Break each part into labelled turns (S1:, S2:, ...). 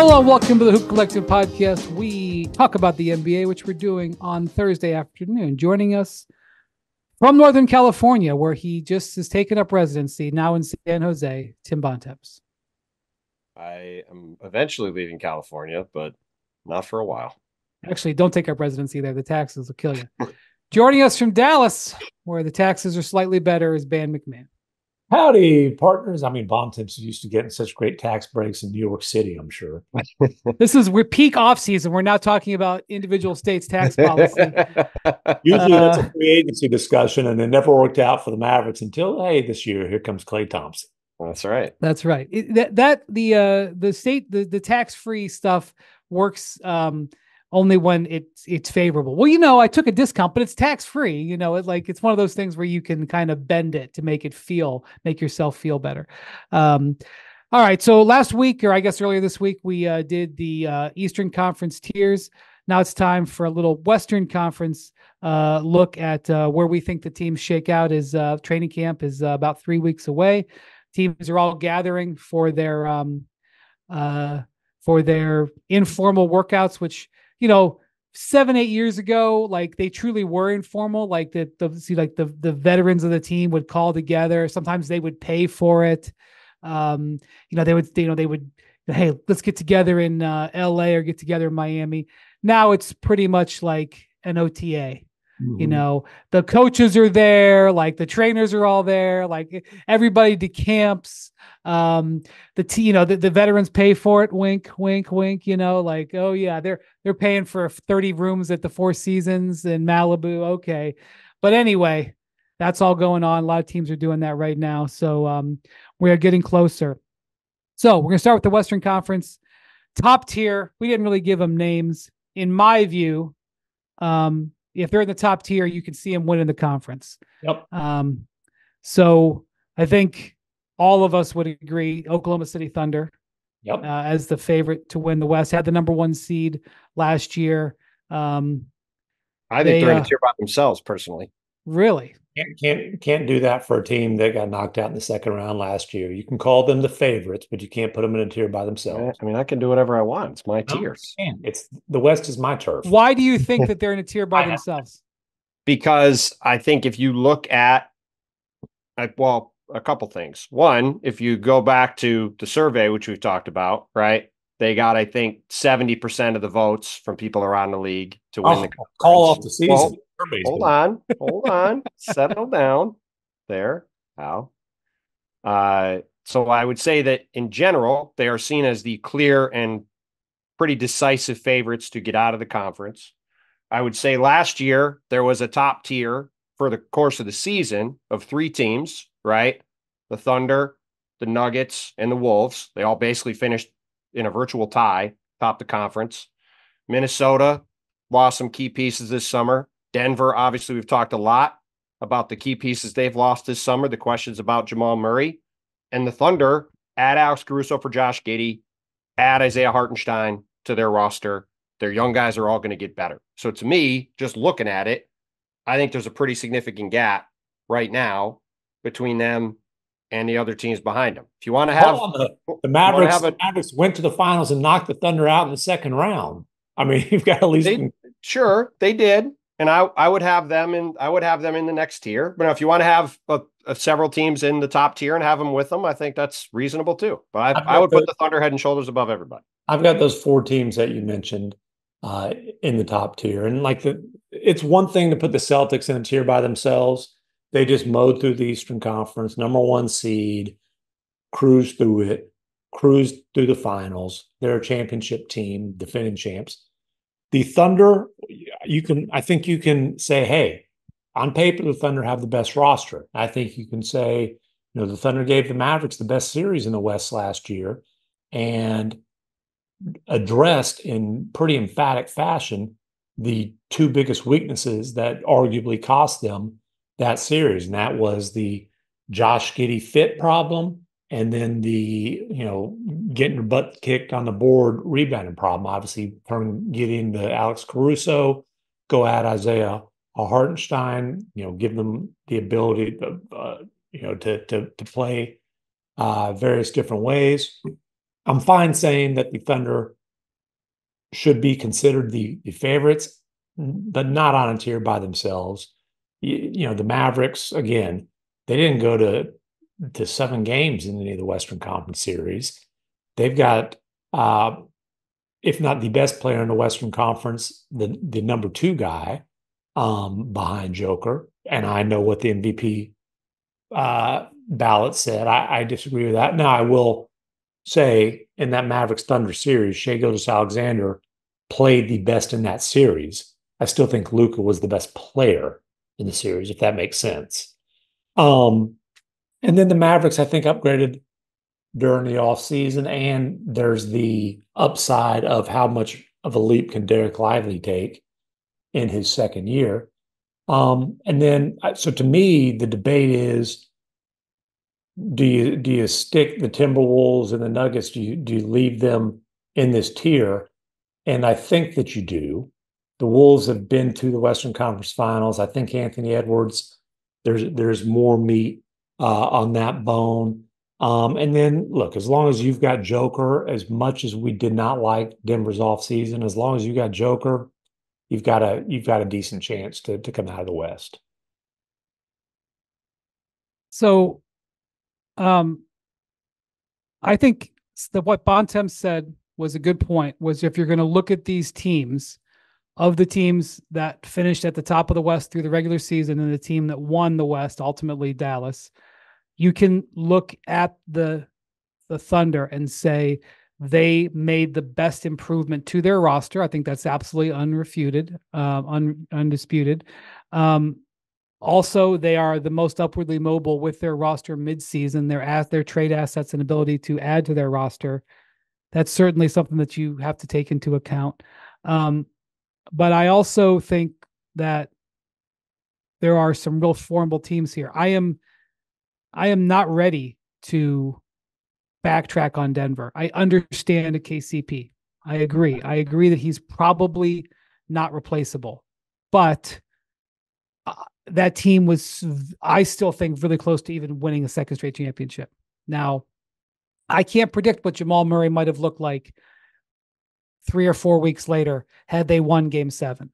S1: Hello and welcome to the Hoop Collective podcast. We talk about the NBA, which we're doing on Thursday afternoon. Joining us from Northern California, where he just has taken up residency, now in San Jose, Tim Bontemps.
S2: I am eventually leaving California, but not for a while.
S1: Actually, don't take up residency there. The taxes will kill you. Joining us from Dallas, where the taxes are slightly better, is Ben MacMahon.
S3: Howdy, partners. I mean, Bontemps used to getting such great tax breaks in New York City, I'm sure.
S1: We're peak off season. We're not talking about individual states' tax policy.
S3: Usually that's a free agency discussion, and it never worked out for the Mavericks until, hey, this year, here comes Klay Thompson.
S2: That's right.
S1: That's right. The tax-free stuff works only when it's favorable. Well, I took a discount, but it's tax-free. It's one of those things where you can kind of bend it to make yourself feel better. All right. So last week, or I guess earlier this week, we did the Eastern Conference tiers. Now it's time for a little Western Conference look at where we think the teams shake out. As training camp is about 3 weeks away. Teams are all gathering for their informal workouts, which 7-8 years ago, like they truly were informal. Like the veterans of the team would call together. Sometimes they would pay for it. They would, hey, let's get together in LA or get together in Miami. Now it's pretty much like an OTA. Mm-hmm. The coaches are there, like the trainers are all there, like everybody decamps. The veterans pay for it. Wink, wink, wink. Oh yeah, they're paying for 30 rooms at the Four Seasons in Malibu. Okay, but anyway, that's all going on. A lot of teams are doing that right now, so we are getting closer. So we're gonna start with the Western Conference top tier. We didn't really give them names, in my view. If they're in the top tier, you can see them winning the conference.
S3: Yep.
S1: So I think all of us would agree Oklahoma City Thunder,
S3: yep,
S1: as the favorite to win the West, had the number 1 seed last year.
S2: I think they're in a tier by themselves, personally.
S1: Really?
S3: Can't do that for a team that got knocked out in the second round last year. You can call them the favorites, but you can't put them in a tier by themselves.
S2: I mean, I can do whatever I want. It's my tiers.
S3: It's the West is my turf.
S1: Why do you think that they're in a tier by themselves?
S2: Because I think if you look at, a couple things. One, if you go back to the survey, which we've talked about, right? They got, I think, 70% of the votes from people around the league to win the conference.
S3: Call off the season.
S2: Well, hold on. Settle down there. How? So I would say that in general, they are seen as the clear and pretty decisive favorites to get out of the conference. I would say last year there was a top tier for the course of the season of 3 teams, right? The Thunder, the Nuggets, and the Wolves. They all basically finished in a virtual tie, top the conference. Minnesota lost some key pieces this summer. Denver, obviously, we've talked a lot about the key pieces they've lost this summer, the questions about Jamal Murray. And the Thunder, add Alex Caruso for Josh Giddey, add Isaiah Hartenstein to their roster. Their young guys are all going to get better. So to me, just looking at it, I think there's a pretty significant gap right now between them and the other teams behind them. If you want to have
S3: the Mavericks went to the finals and knocked the Thunder out in the second round. I mean, you've got at least
S2: sure they did. And I would have them in the next tier. But if you want to have several teams in the top tier and have them with them, I think that's reasonable too. But I would put the Thunder head and shoulders above everybody.
S3: I've got those 4 teams that you mentioned in the top tier. And it's one thing to put the Celtics in a tier by themselves. They just mowed through the Eastern Conference, number 1 seed, cruised through the finals. They're a championship team, defending champs. The Thunder, I think you can say, hey, on paper, the Thunder have the best roster. I think you can say, the Thunder gave the Mavericks the best series in the West last year and addressed in pretty emphatic fashion the 2 biggest weaknesses that arguably cost them that series. And that was the Josh Giddey fit problem, and then the, getting your butt kicked on the board rebounding problem. Obviously, getting the Alex Caruso, go at Isaiah Hartenstein, give them the ability to play various different ways. I'm fine saying that the Thunder should be considered the favorites, but not on a tier by themselves. The Mavericks, again, they didn't go to 7 games in any of the Western Conference series. They've got, if not the best player in the Western Conference, the number 2 guy behind Joker. And I know what the MVP ballot said. I disagree with that. Now, I will say in that Mavericks Thunder series, Shai Gilgeous-Alexander played the best in that series. I still think Luka was the best player in the series, if that makes sense. And then the Mavericks, I think, upgraded during the offseason, and there's the upside of how much of a leap can Derek Lively take in his second year. And then, so to me, the debate is, do you stick the Timberwolves and the Nuggets? Do you leave them in this tier? And I think that you do. The Wolves have been to the Western Conference Finals. I think Anthony Edwards, there's more meat on that bone. And then look, as long as you've got Joker, as much as we did not like Denver's offseason, as long as you got Joker, you've got a decent chance to come out of the West.
S1: So I think what Bontemps said was a good point, was if you're going to look at these teams, of the teams that finished at the top of the West through the regular season and the team that won the West, ultimately Dallas, you can look at the Thunder and say they made the best improvement to their roster. I think that's absolutely unrefuted, undisputed. Also, they are the most upwardly mobile with their roster midseason. Their trade assets and ability to add to their roster. That's certainly something that you have to take into account. But I also think that there are some real formidable teams here. I am not ready to backtrack on Denver. I understand a KCP. I agree. I agree that he's probably not replaceable, but that team was, I still think, really close to even winning a second straight championship. Now, I can't predict what Jamal Murray might have looked like 3 or 4 weeks later had they won Game 7.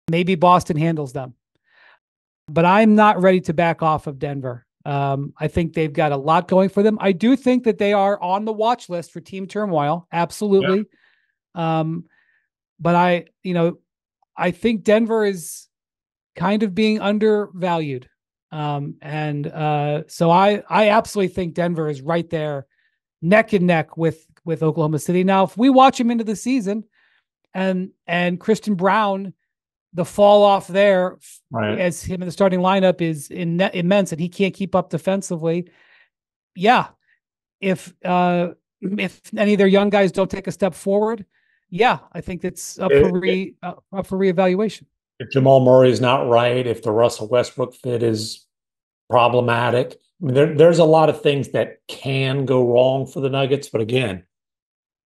S1: Maybe Boston handles them, but I'm not ready to back off of Denver. I think they've got a lot going for them. I do think that they are on the watch list for team turmoil. Absolutely. Yeah. But I think Denver is kind of being undervalued. So I absolutely think Denver is right there, neck and neck with Oklahoma City. Now, if we watch him into the season and Christian Brown, the fall off there, right, as him in the starting lineup is immense, and he can't keep up defensively. Yeah. If any of their young guys don't take a step forward, yeah, I think it's up for reevaluation.
S3: If Jamal Murray is not right, if the Russell Westbrook fit is problematic, I mean, there's a lot of things that can go wrong for the Nuggets, but again,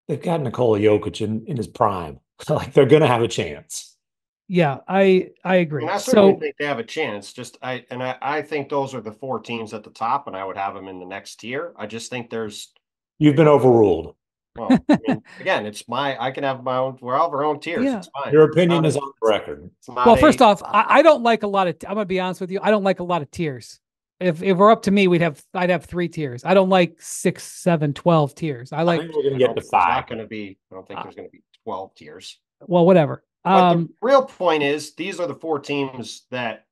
S3: they've got Nikola Jokic in his prime. Like, they're going to have a chance.
S1: Yeah, I agree.
S2: I certainly think they have a chance. I think those are the 4 teams at the top, and I would have them in the next tier. I just think
S3: you've been overruled.
S2: Well, I mean, again, I can have my own. We're all our own tiers. Yeah. It's fine.
S3: Your opinion is on the record.
S1: Well, first off, I don't like a lot of. I'm gonna be honest with you. I don't like a lot of tiers. If we're up to me, I'd have 3 tiers. I don't like 6, 7, 12 tiers. I think
S3: we're gonna get to 5.
S2: I don't think there's gonna be 12 tiers.
S1: Well, whatever.
S2: But the real point is, these are the 4 teams that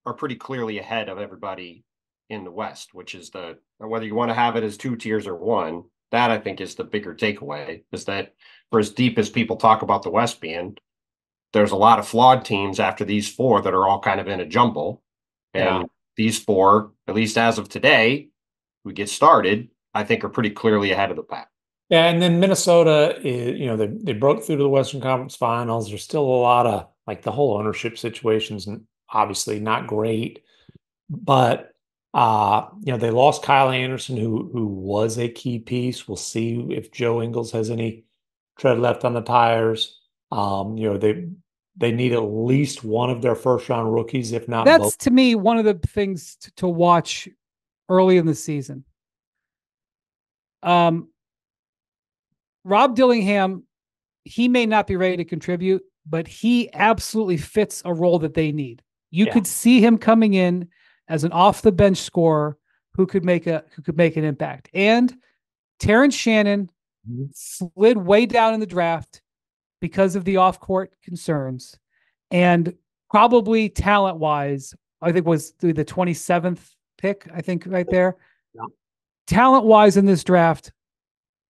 S2: are pretty clearly ahead of everybody in the West, which is whether you want to have it as 2 tiers or 1. That, I think, is the bigger takeaway, is that for as deep as people talk about the West being, there's a lot of flawed teams after these 4 that are all kind of in a jumble. And these 4, at least as of today, we get started, I think are pretty clearly ahead of the pack.
S3: Yeah, and then Minnesota, they broke through to the Western Conference Finals. There's still a lot of, like, the whole ownership situation's obviously not great, but they lost Kyle Anderson, who was a key piece. We'll see if Joe Ingles has any tread left on the tires. They need at least one of their first-round rookies, if not both.
S1: That's, to me, one of the things to watch early in the season. Rob Dillingham he may not be ready to contribute, but he absolutely fits a role that they need. You could see him coming in as an off the bench scorer who could make an impact. And Terrence Shannon slid way down in the draft because of the off court concerns, and probably talent wise, I think was the 27th pick. I think right there, talent wise in this draft.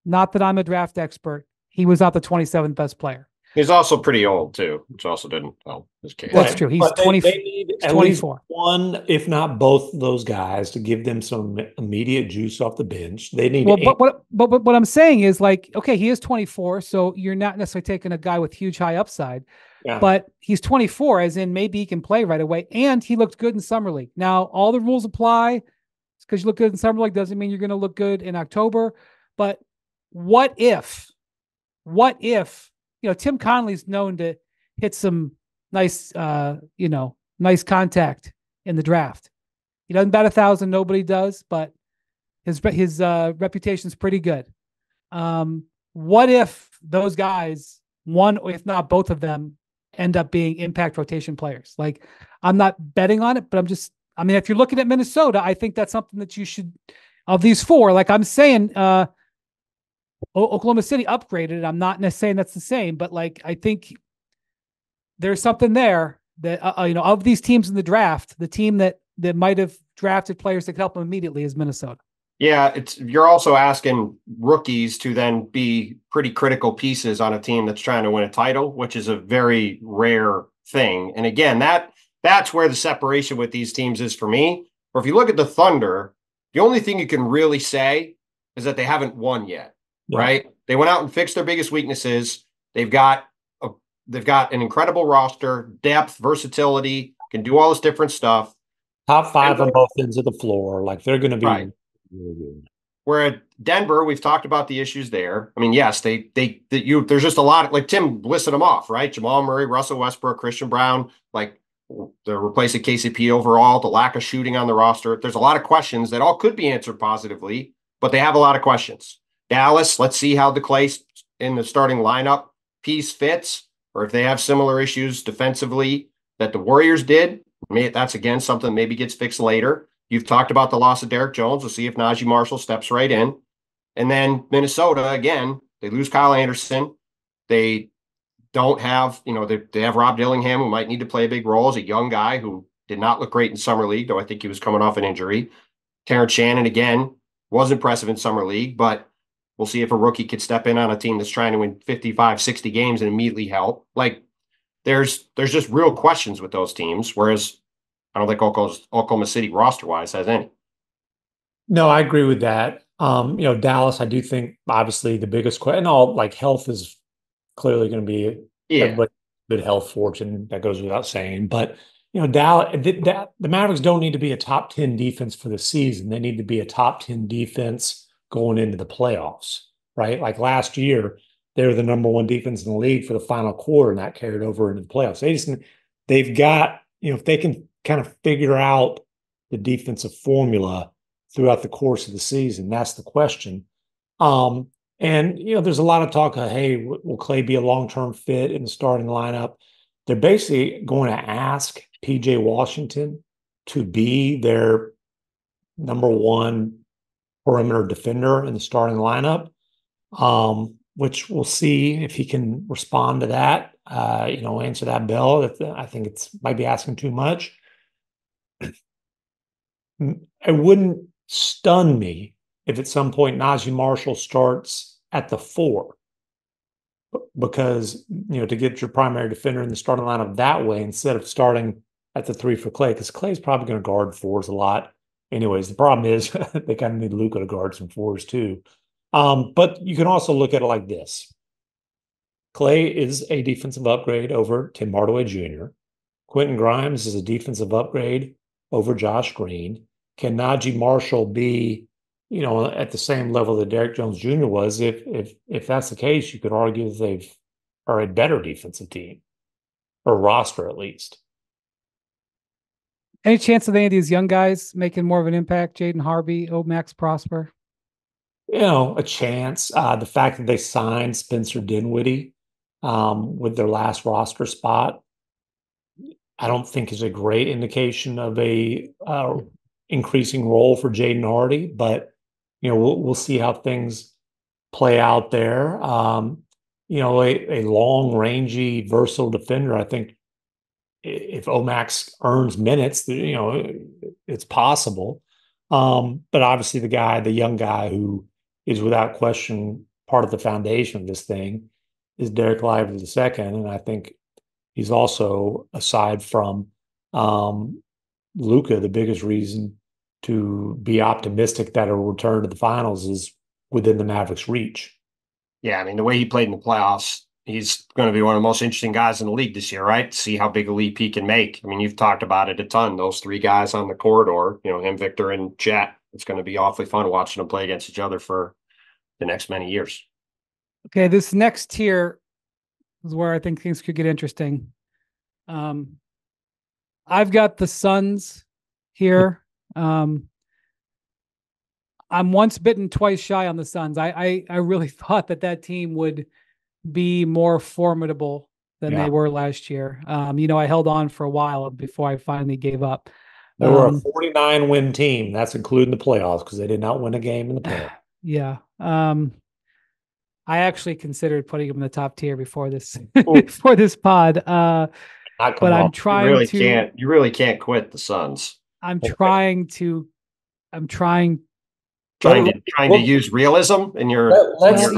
S1: Not that I'm a draft expert. He was not the 27th best player.
S2: He's also pretty old too, which also didn't help his case.
S1: That's true. He's 20.
S3: They need at 24. Least one, if not both, of those guys to give them some immediate juice off the bench. They need.
S1: Well, but what I'm saying is, like, okay, he is 24, so you're not necessarily taking a guy with huge high upside. Yeah. But he's 24, as in maybe he can play right away, and he looked good in summer league. Now all the rules apply. Because you look good in summer league doesn't mean you're going to look good in October. But what if? Tim Connolly's known to hit some nice, nice contact in the draft. He doesn't bat 1,000. Nobody does, but his reputation's pretty good. What if those guys, one, if not both of them, end up being impact rotation players? Like, I'm not betting on it, but if you're looking at Minnesota, I think that's something that you should, of these four, like I'm saying, Oklahoma City upgraded. I'm not saying that's the same, but like, I think there's something there that, of these teams in the draft, the team that might have drafted players that could help them immediately is Minnesota.
S2: Yeah. You're also asking rookies to then be pretty critical pieces on a team that's trying to win a title, which is a very rare thing. And again, that's where the separation with these teams is for me. Or if you look at the Thunder, the only thing you can really say is that they haven't won yet. Right? They went out and fixed their biggest weaknesses. They've got an incredible roster, depth, versatility, can do all this different stuff.
S3: Top five on both ends of the floor. Like, they're going to be really
S2: good. Where at Denver, we've talked about the issues there. I mean, yes, there's just a lot, like Tim listed them off, right? Jamal Murray, Russell Westbrook, Christian Brown, like they're replacing KCP overall, the lack of shooting on the roster. There's a lot of questions that all could be answered positively, but they have a lot of questions. Dallas, let's see how the Clay in the starting lineup piece fits, or if they have similar issues defensively that the Warriors did. Maybe that's, again, something maybe gets fixed later. You've talked about the loss of Derek Jones. We'll see if Najee Marshall steps right in. And then Minnesota, again, they lose Kyle Anderson. They don't have, they have Rob Dillingham, who might need to play a big role as a young guy who did not look great in summer league, though I think he was coming off an injury. Terrence Shannon, again, was impressive in summer league, but we'll see if a rookie could step in on a team that's trying to win 55, 60 games and immediately help. Like, there's just real questions with those teams, whereas I don't think Oklahoma City roster-wise has any.
S3: No, I agree with that. Dallas, I do think, obviously, the biggest question, health is clearly going to be a good health fortune. That goes without saying. But, Dallas, the Mavericks don't need to be a top 10 defense for the season. They need to be a top 10 defense going into the playoffs, right? Like last year, they were the number one defense in the league for the final quarter, and that carried over into the playoffs. They've got, if they can kind of figure out the defensive formula throughout the course of the season, that's the question. And, there's a lot of talk of, hey, will Clay be a long-term fit in the starting lineup? They're basically going to ask PJ Washington to be their number one perimeter defender in the starting lineup, which we'll see if he can respond to that, answer that bell. I think might be asking too much. It wouldn't stun me if at some point Najee Marshall starts at the 4, because, to get your primary defender in the starting lineup that way instead of starting at the 3 for Clay, because Clay's probably going to guard 4s a lot. Anyways, the problem is they kind of need Luka to guard some 4s too. But you can also look at it like this. Clay is a defensive upgrade over Tim Hardaway Jr. Quentin Grimes is a defensive upgrade over Josh Green. Can Najee Marshall be, at the same level that Derek Jones Jr. was? If that's the case, you could argue that they are a better defensive team, or roster at least.
S1: Any chance of any of these young guys making more of an impact? Jaden Harvey, Max Prosper?
S3: A chance. The fact that they signed Spencer Dinwiddie with their last roster spot, I don't think is a great indication of a increasing role for Jaden Hardy, but we'll see how things play out there. A long, rangy, versatile defender. I think if Omax earns minutes, it's possible. But obviously, the young guy who is without question part of the foundation of this thing is Derek Lively II, and I think he's also, aside from Luka, the biggest reason to be optimistic that he'll return to the finals is within the Mavericks' reach.
S2: Yeah, I mean, the way he played in the playoffs, he's going to be one of the most interesting guys in the league this year, right? See how big a leap he can make. I mean, you've talked about it a ton. Those three guys on the corridor, him, Victor, and Chet. It's going to be awfully fun watching them play against each other for the next many years.
S1: Okay, this next tier is where I think things could get interesting. I've got the Suns here. I'm once bitten, twice shy on the Suns. I really thought that team would be more formidable than they were last year. I held on for a while before I finally gave up.
S3: They were a 49-win team. That's including the playoffs because they did not win a game in the playoffs.
S1: Yeah. I actually considered putting them in the top tier before this before this pod. But I'm trying
S2: you really can't quit the Suns.
S1: I'm trying to
S2: use realism in your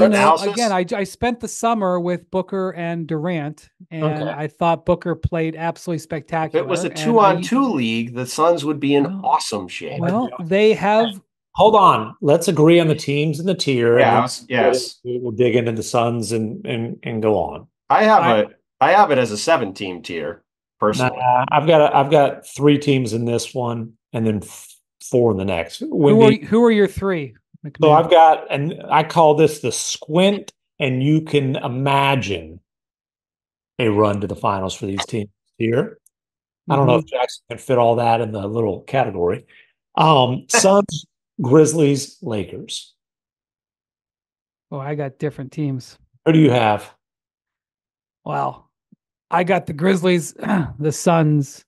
S2: analysis.
S1: Again, I spent the summer with Booker and Durant, and I thought Booker played absolutely spectacular.
S2: If it was a 2-on-2 league, the Suns would be in awesome shape.
S1: Well, they have.
S3: Hold on. Let's agree on the teams in the tier.
S2: Yes.
S3: We'll dig into the Suns and go on.
S2: I have it as a 7-team tier personally.
S3: I've got 3 teams in this one, and then 4 in the next.
S1: Who are your 3? MacMahon?
S3: So I've got, and I call this the Squint, and you can imagine a run to the finals for these teams here. I don't know if Jackson can fit all that in the little category. Suns, Grizzlies, Lakers.
S1: Oh, I got different teams.
S3: Who do you have?
S1: Well, I got the Grizzlies, the Suns,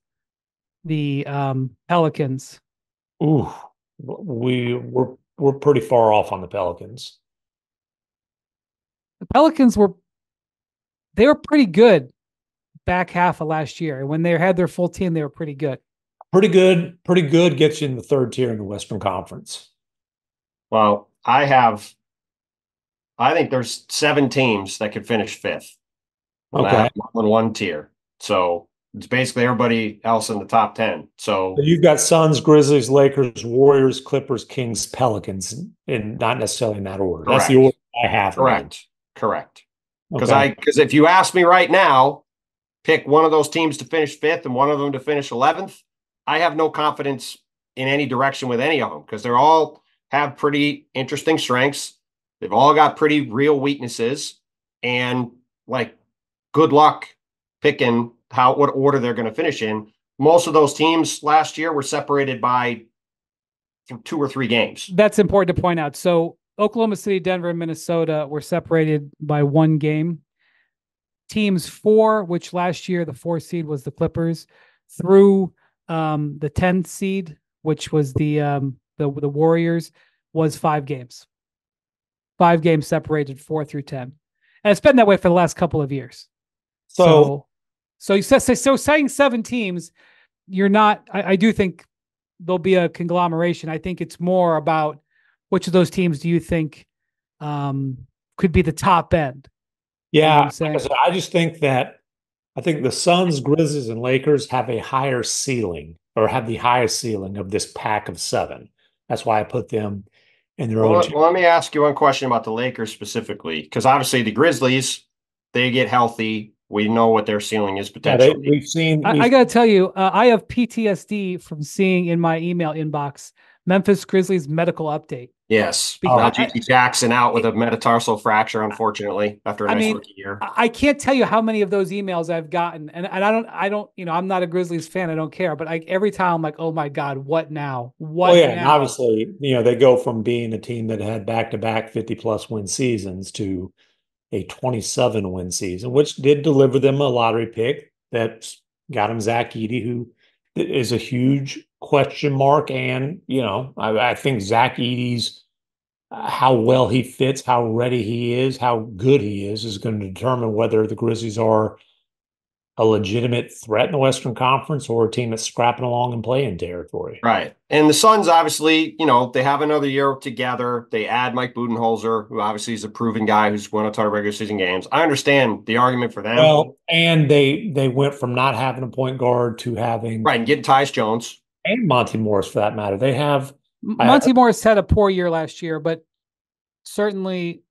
S1: the Pelicans.
S3: Ooh, we're pretty far off on the Pelicans.
S1: The Pelicans were pretty good back half of last year. When they had their full team, they were pretty good.
S3: Pretty good gets you in the 3rd tier in the Western Conference.
S2: Well, I think there's 7 teams that could finish 5th.
S3: Okay.
S2: On one tier. So it's basically everybody else in the top 10. So
S3: you've got Suns, Grizzlies, Lakers, Warriors, Clippers, Kings, Pelicans, and not necessarily in that order.
S2: Correct.
S3: That's the order I have.
S2: Correct. Because if you ask me right now, pick one of those teams to finish 5th and one of them to finish 11th, I have no confidence in any direction with any of them because they're all have pretty interesting strengths. They've all got pretty real weaknesses, and good luck picking what order they're going to finish in. Most of those teams last year were separated by 2 or 3 games.
S1: That's important to point out. So Oklahoma City, Denver, and Minnesota were separated by 1 game. Teams 4, which last year the 4 seed was the Clippers, through the 10th seed, which was the Warriors, was 5 games. 5 games separated 4 through 10, and it's been that way for the last couple of years. So you saying 7 teams, you're not. I do think there'll be a conglomeration. I think it's more about which of those teams do you think could be the top end.
S3: Yeah, I just think that the Suns, Grizzlies, and Lakers have a higher ceiling, or have the highest ceiling of this pack of 7. That's why I put them in their own.
S2: Well, let me ask you one question about the Lakers specifically, because obviously the Grizzlies, they get healthy. We know what their ceiling is potentially.
S3: We've seen.
S1: I got to tell you, I have PTSD from seeing in my email inbox Memphis Grizzlies medical update.
S2: Yes. J.T. Jackson out with a metatarsal fracture, unfortunately, after a nice rookie year.
S1: I can't tell you how many of those emails I've gotten, and I don't, I'm not a Grizzlies fan. I don't care, but every time I'm like, oh my God, what now? What now?
S3: And obviously, they go from being a team that had back-to-back 50-plus win seasons to a 27 win season, which did deliver them a lottery pick that got him Zach Edey, who is a huge question mark. And, I think Zach Edey's how well he fits, how ready he is, how good he is going to determine whether the Grizzlies are a legitimate threat in the Western Conference or a team that's scrapping along and playing territory.
S2: Right. And the Suns, obviously, they have another year together. They add Mike Budenholzer, who obviously is a proven guy who's won a ton of regular season games. I understand the argument for them.
S3: Well, and they went from not having a point guard to having
S2: right, and getting Tyus Jones.
S3: And Monty Morris, for that matter. They have
S1: Monty Morris had a poor year last year, but certainly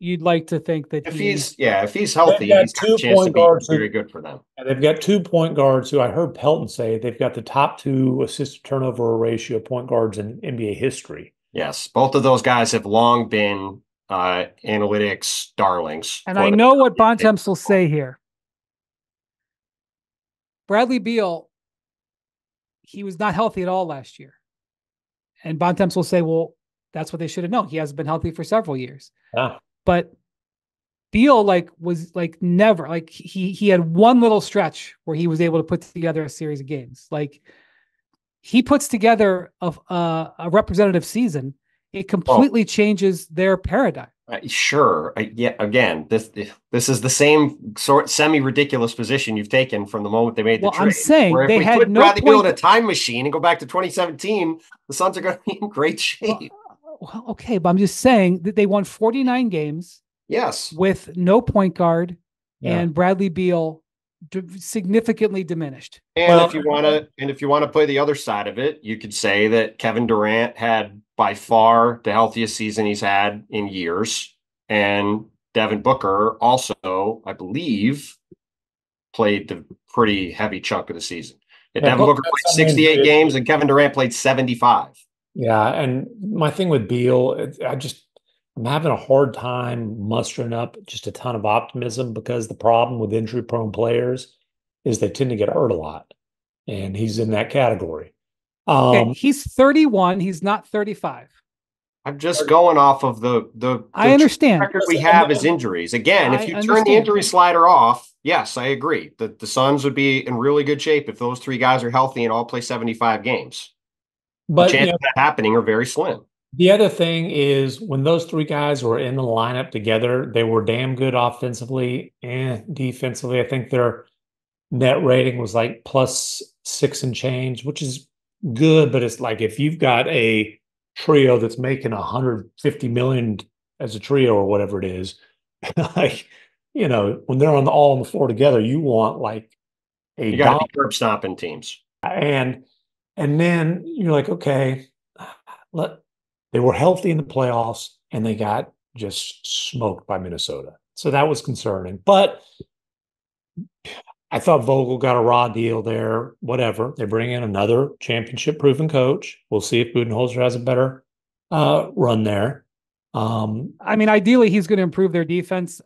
S1: you'd like to think that
S2: if he's healthy, he's got a chance to be very good for them.
S3: They've got 2 point guards who I heard Pelton say they've got the top 2 assist turnover ratio point guards in NBA history.
S2: Yes, both of those guys have long been analytics darlings.
S1: And I know what Bontemps will say here. Bradley Beal, he was not healthy at all last year. And Bontemps will say, well, that's what they should have known. He hasn't been healthy for several years.
S3: Yeah.
S1: But Beal was never he had one little stretch where he was able to put together a series of games. He puts together a representative season. It completely changes their paradigm.
S2: Sure. Again, this is the same sort semi-ridiculous position you've taken from the moment they made the trade.
S1: I'm saying
S2: where
S1: they
S2: if we
S1: had
S2: put
S1: no
S2: Bradley
S1: point
S2: Beal in a time machine and go back to 2017, the Suns are going to be in great shape.
S1: Well, okay, but I'm just saying that they won 49 games.
S2: Yes.
S1: With no point guard and Bradley Beal significantly diminished.
S2: And if you want to play the other side of it, you could say that Kevin Durant had by far the healthiest season he's had in years. And Devin Booker also, I believe, played the pretty heavy chunk of the season. Devin Booker played 68 games and Kevin Durant played 75.
S3: Yeah. And my thing with Beal, I'm having a hard time mustering up just a ton of optimism because the problem with injury-prone players is they tend to get hurt a lot, and he's in that category.
S1: He's 31. He's not 35.
S2: I'm just going off of the
S1: I understand.
S2: record we have is injuries. Again, if you turn the injury slider off, yes, I agree that the Suns would be in really good shape if those 3 guys are healthy and all play 75 games. But the chances of that happening are very slim.
S3: The other thing is when those 3 guys were in the lineup together, they were damn good offensively and defensively. I think their net rating was like +6 and change, which is good. But it's like if you've got a trio that's making $150 million as a trio or whatever it is, when they're all on the floor together, you want
S2: you got to be curb stomping teams.
S3: And then you're like, okay, they were healthy in the playoffs and they got just smoked by Minnesota. So that was concerning. But I thought Vogel got a raw deal there. Whatever. They bring in another championship-proven coach. We'll see if Budenholzer has a better run there.
S1: Ideally, he's going to improve their defense.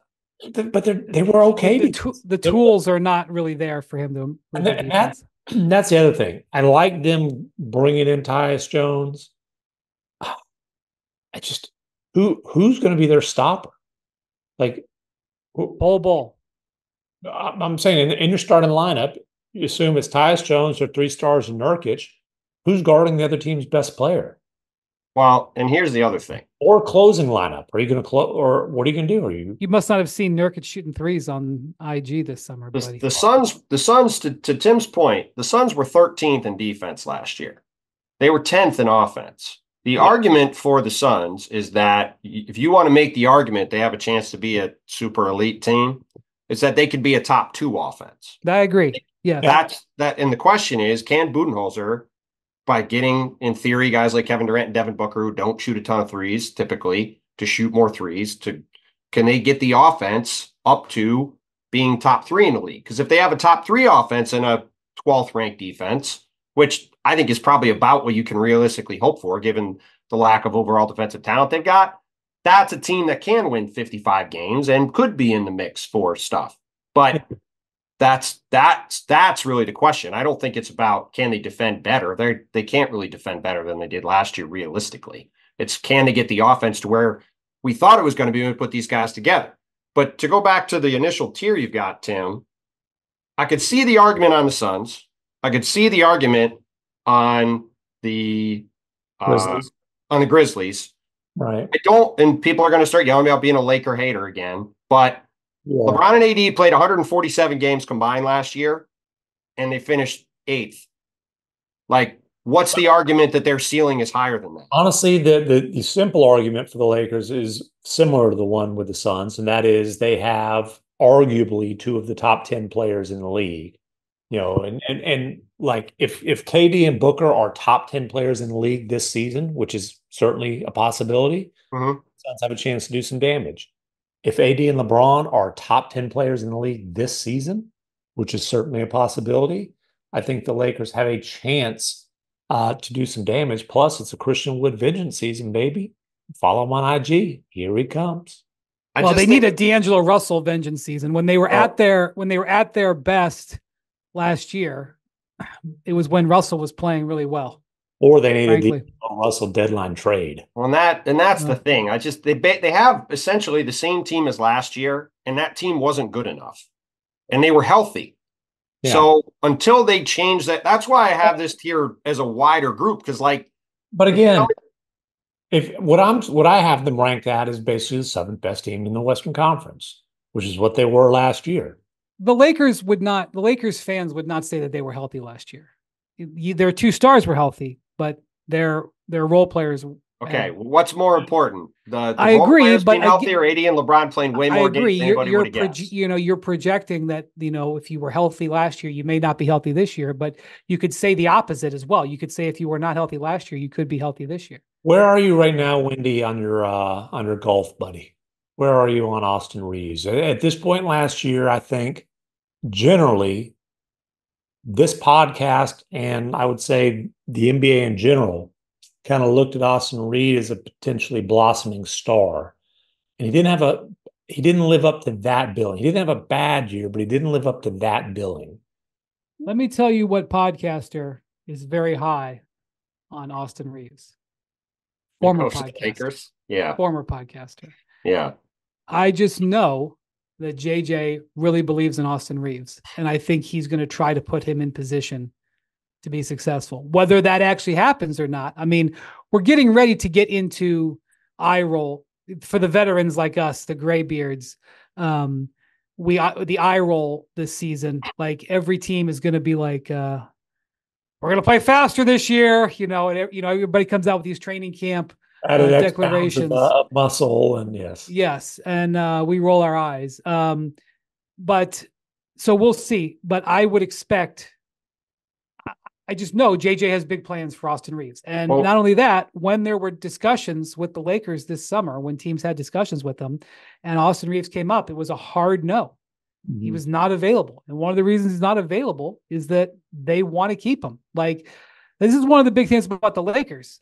S3: But they were okay.
S1: The tools are not really there for him to improve
S3: that's the other thing. I like them bringing in Tyus Jones. Who's going to be their stopper?
S1: Bol.
S3: I'm saying in your starting lineup, you assume it's Tyus Jones or 3 stars and Nurkic. Who's guarding the other team's best player?
S2: Well, and here's the other thing.
S3: Or closing lineup. Are you going to close, or what are you going to do?
S1: You must not have seen Nurkic shooting threes on IG this summer, buddy.
S2: The Suns, to Tim's point, the Suns were 13th in defense last year. They were 10th in offense. The argument for the Suns is that if you want to make the argument they have a chance to be a super elite team, is that they could be a top 2 offense.
S1: I agree. Yeah.
S2: And the question is, can Budenholzer, by getting, in theory, guys like Kevin Durant and Devin Booker who don't shoot a ton of threes typically to shoot more threes, can they get the offense up to being top 3 in the league? Because if they have a top 3 offense and a 12th ranked defense, which I think is probably about what you can realistically hope for, given the lack of overall defensive talent they've got, that's a team that can win 55 games and could be in the mix for stuff. But that's really the question. I don't think it's about can they defend better. They can't really defend better than they did last year, realistically. It's can they get the offense to where we thought it was going to be when we put these guys together. But to go back to the initial tier you've got, Tim, I could see the argument on the Suns. I could see the argument on the
S3: Grizzlies.
S2: On the Grizzlies.
S3: Right.
S2: I don't, and people are going to start yelling about being a Laker hater again. But LeBron and AD played 147 games combined last year, and they finished 8th. Like, what's the argument that their ceiling is higher than that?
S3: Honestly, the simple argument for the Lakers is similar to the one with the Suns, and that is they have arguably 2 of the top 10 players in the league. And like if KD and Booker are top 10 players in the league this season, which is certainly a possibility, Suns have a chance to do some damage. If AD and LeBron are top 10 players in the league this season, which is certainly a possibility, I think the Lakers have a chance to do some damage. Plus, it's a Christian Wood vengeance season, baby. Follow him on IG. Here he comes.
S1: Well, they need a D'Angelo Russell vengeance season. When they were at their best last year, it was when Russell was playing really well.
S3: Or they needed the Russell deadline trade.
S2: Well, that's the thing. They have essentially the same team as last year, and that team wasn't good enough, and they were healthy. Yeah. So until they change that, that's why I have this tier as a wider group. Because,
S3: but again, what I have them ranked at is basically the 7th best team in the Western Conference, which is what they were last year.
S1: The Lakers fans would not say that they were healthy last year. Their 2 stars were healthy, but their role players.
S2: Okay, what's more important?
S1: I agree, but
S2: healthy or AD and LeBron playing way more games than anybody would have guessed.
S1: You're projecting that if you were healthy last year, you may not be healthy this year. But you could say the opposite as well. You could say if you were not healthy last year, you could be healthy this year.
S3: Where are you right now, Wendy, on your golf buddy? Where are you on Austin Reeves? At this point last year, I think generally this podcast and I would say the NBA in general kind of looked at Austin Reeves as a potentially blossoming star. And he didn't live up to that billing. He didn't have a bad year, but he didn't live up to that billing.
S1: Let me tell you what podcaster is very high on Austin Reeves. Former podcaster.
S2: Yeah.
S1: Former podcaster.
S2: Yeah.
S1: I just know that JJ really believes in Austin Reeves, and I think he's going to try to put him in position to be successful. Whether that actually happens or not, I mean, we're getting ready to get into eye roll for the veterans like us, the graybeards. The eye roll this season, like every team is going to be like, we're going to play faster this year, and everybody comes out with these training camp declarations,
S3: muscle, and
S1: yes, and we roll our eyes. But so we'll see. But I would expect. I just know JJ has big plans for Austin Reeves, and not only that, when there were discussions with the Lakers this summer, when teams had discussions with them, and Austin Reeves came up, it was a hard no. Mm-hmm. He was not available, and one of the reasons he's not available is that they want to keep him. Like, this is one of the big things about the Lakers.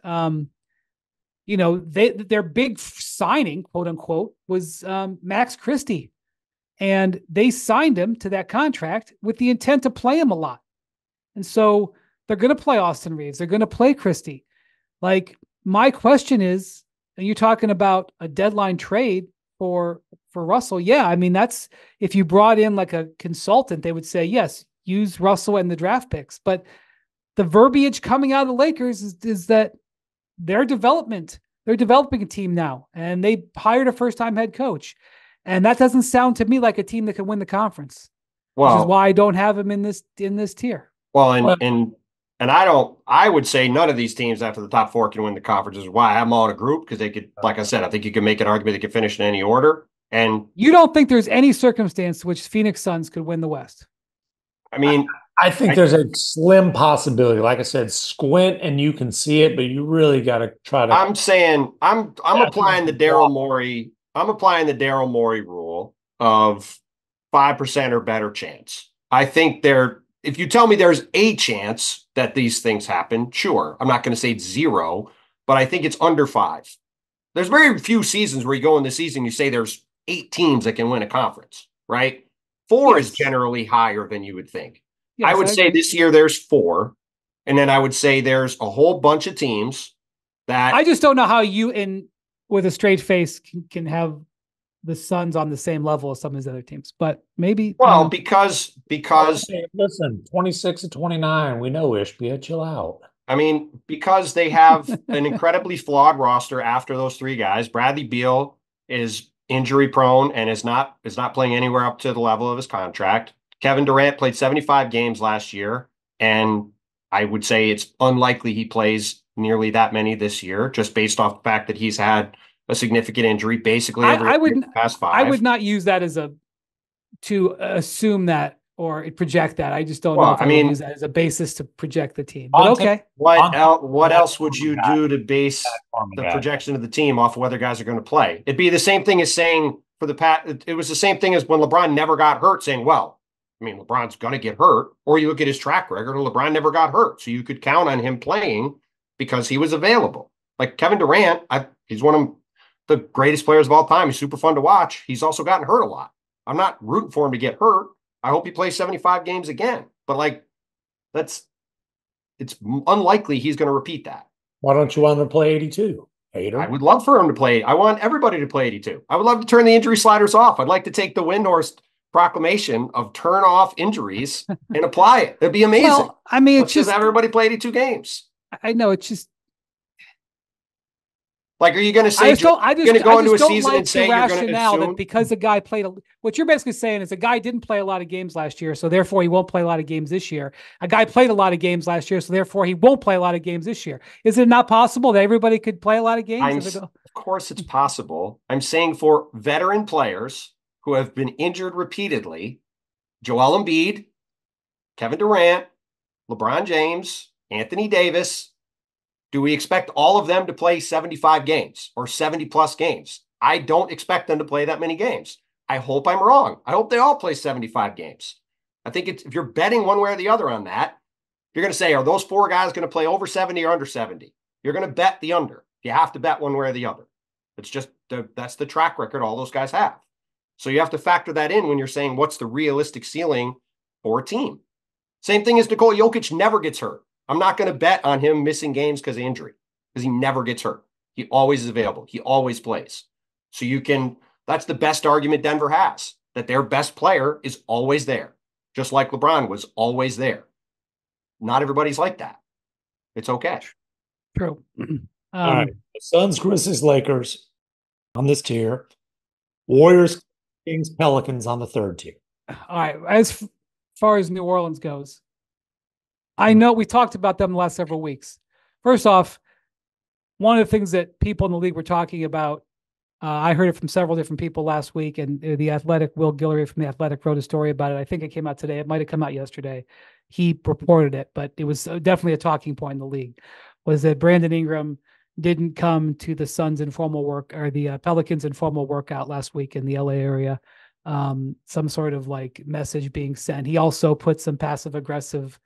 S1: Their big signing, quote unquote, was Max Christie, and they signed him to that contract with the intent to play him a lot. And so they're going to play Austin Reeves. They're going to play Christie. Like, my question is, and you're talking about a deadline trade for Russell. Yeah. I mean, that's, if you brought in like a consultant, they would say, yes, use Russell and the draft picks. But the verbiage coming out of the Lakers is that they're developing a team now, and they hired a first-time head coach. And that doesn't sound to me like a team that can win the conference. Which is why I don't have them in this tier.
S2: Well, and I would say none of these teams after the top 4 can win the conference, is why I have them all in a group, because they could, like I said, I think you can make an argument they could finish in any order. And
S1: you don't think there's any circumstance to which Phoenix Suns could win the West?
S2: I mean,
S3: I think there's a slim possibility. Like I said, squint and you can see it, but you really got to try to.
S2: I'm saying I'm applying the Daryl Morey. I'm applying the Daryl Morey rule of 5% or better chance. I think if you tell me there's a chance that these things happen, sure. I'm not going to say it's 0, but I think it's under 5. There's very few seasons where you go in the season, you say there's 8 teams that can win a conference, right? 4 is generally higher than you would think. Yes, I would say this year there's 4. And then I would say there's a whole bunch of teams that
S1: I just don't know how you, with a straight face, can have the Suns on the same level as some of these other teams, but maybe.
S2: Well, because
S3: Hey, listen, 26-29. We know Ishbia. Chill out.
S2: I mean, because they have an incredibly flawed roster after those three guys. Bradley Beal is injury prone and is not playing anywhere up to the level of his contract. Kevin Durant played 75 games last year, and I would say it's unlikely he plays nearly that many this year, just based off the fact that he's had a significant injury basically
S1: I would
S2: past 5.
S1: I would not use that to assume that or project that. I just don't know if I would use that as a basis to project the team. But okay.
S2: What else would you do to base the projection of the team off of whether guys are going to play? It'd be the same thing as saying it was the same thing as when LeBron never got hurt, saying, well, I mean, LeBron's going to get hurt. Or you look at his track record, LeBron never got hurt. So you could count on him playing because he was available. Like Kevin Durant, he's one of the greatest players of all time. He's super fun to watch. He's also gotten hurt a lot. I'm not rooting for him to get hurt. I hope he plays 75 games again. But it's unlikely he's going to repeat that.
S3: Why don't you want him to play 82? Hater.
S2: I would love for him to play. I want everybody to play 82. I would love to turn the injury sliders off. I'd like to take the Windhorst proclamation of turn off injuries and apply it. It'd be amazing.
S1: Well, I mean,
S2: it's just everybody play 82 games.
S1: I know it's just.
S2: Like, are you going to say
S1: you're going to
S2: go into a season and say you're going to assume
S1: that because a guy played what you're basically saying is a guy didn't play a lot of games last year, so therefore he won't play a lot of games this year. A guy played a lot of games last year, so therefore he won't play a lot of games this year. Is it not possible that everybody could play a lot of games?
S2: Of course it's possible. I'm saying for veteran players who have been injured repeatedly, Joel Embiid, Kevin Durant, LeBron James, Anthony Davis, do we expect all of them to play 75 games or 70 plus games? I don't expect them to play that many games. I hope I'm wrong. I hope they all play 75 games. I think if you're betting one way or the other on that, you're going to say, are those 4 guys going to play over 70 or under 70? You're going to bet the under. You have to bet one way or the other. It's just that's the track record all those guys have. So you have to factor that in when you're saying what's the realistic ceiling for a team. Same thing as Nikola Jokic never gets hurt. I'm not going to bet on him missing games because of injury, because he never gets hurt. He always is available. He always plays. So that's the best argument Denver has, that their best player is always there, just like LeBron was always there. Not everybody's like that. It's okay.
S1: True.
S3: All right. The Suns, Grizzlies, Lakers on this tier. Warriors, Kings, Pelicans on the third tier.
S1: All right. As far as New Orleans goes, I know we talked about them the last several weeks. First off, one of the things that people in the league were talking about, I heard it from several different people last week, and the Athletic, Will Guillory from the Athletic wrote a story about it. I think it came out today. It might have come out yesterday. He reported it, but it was definitely a talking point in the league, was that Brandon Ingram didn't come to the Suns informal work or the Pelicans informal workout last week in the LA area. Some sort of message being sent. He also put some passive aggressive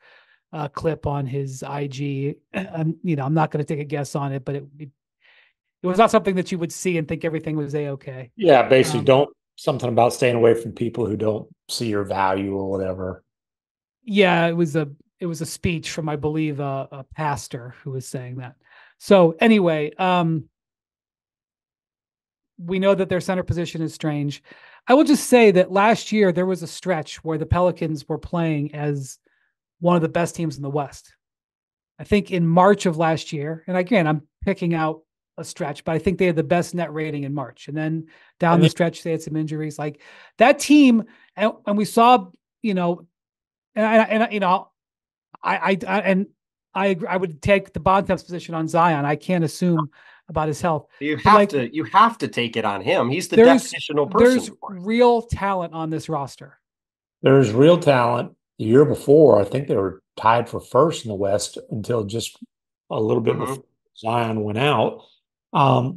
S1: clip on his IG. I'm not going to take a guess on it, but it was not something that you would see and think everything was a-okay.
S3: Yeah, basically something about staying away from people who don't see your value or whatever.
S1: Yeah, it was a speech from, I believe, a pastor who was saying that. So anyway, we know that their center position is strange. I will just say that last year there was a stretch where the Pelicans were playing as one of the best teams in the West. I think in March of last year, and again, I'm picking out a stretch, but I think they had the best net rating in March. And then down the stretch, they had some injuries. Like that team, and we saw, I would take the Bontemps position on Zion. I can't assume about his health.
S2: You have to take it on him. He's the definitional person.
S1: There's real talent on this roster.
S3: There's real talent. The year before, I think they were tied for first in the West until just a little bit before Zion went out.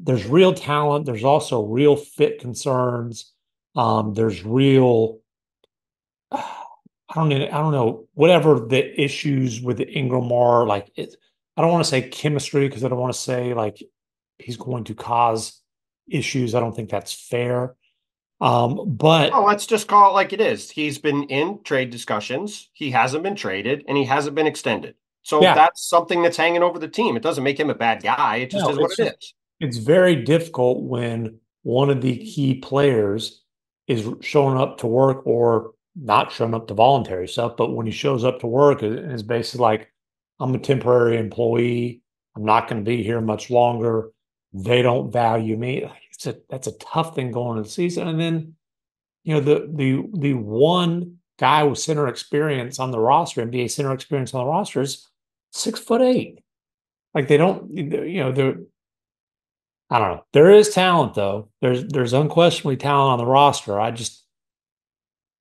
S3: There's real talent. There's also real fit concerns. There's real, I don't know, whatever the issues with the Ingram are. I don't want to say chemistry because I don't want to say he's going to cause issues. I don't think that's fair. But
S2: let's just call it like it is. He's been in trade discussions. He hasn't been traded and he hasn't been extended. So that's something that's hanging over the team. It doesn't make him a bad guy. It just is what it is.
S3: It's very difficult when one of the key players is showing up to work or not showing up to voluntary stuff, but when he shows up to work, it's basically like, I'm a temporary employee. I'm not going to be here much longer. They don't value me. That's a tough thing going into the season. And then, the one guy with center experience on the roster, NBA center experience on the roster, is 6'8". Like they don't, they're, I don't know. There is talent though. There's unquestionably talent on the roster.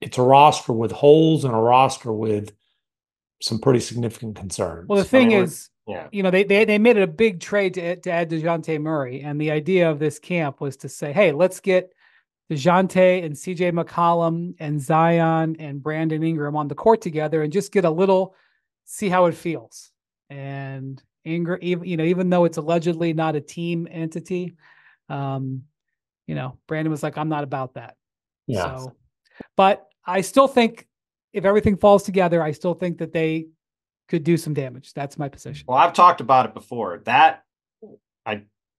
S3: It's a roster with holes and a roster with some pretty significant concerns.
S1: Well, the thing is, they made it a big trade to add DeJounte Murray. And the idea of this camp was to say, hey, let's get DeJounte and CJ McCollum and Zion and Brandon Ingram on the court together and just get see how it feels. And Ingram, even though it's allegedly not a team entity, Brandon was like, I'm not about that.
S3: Yeah.
S1: So, but I still think if everything falls together, I still think that they could do some damage. That's my position.
S2: Well, I've talked about it before. They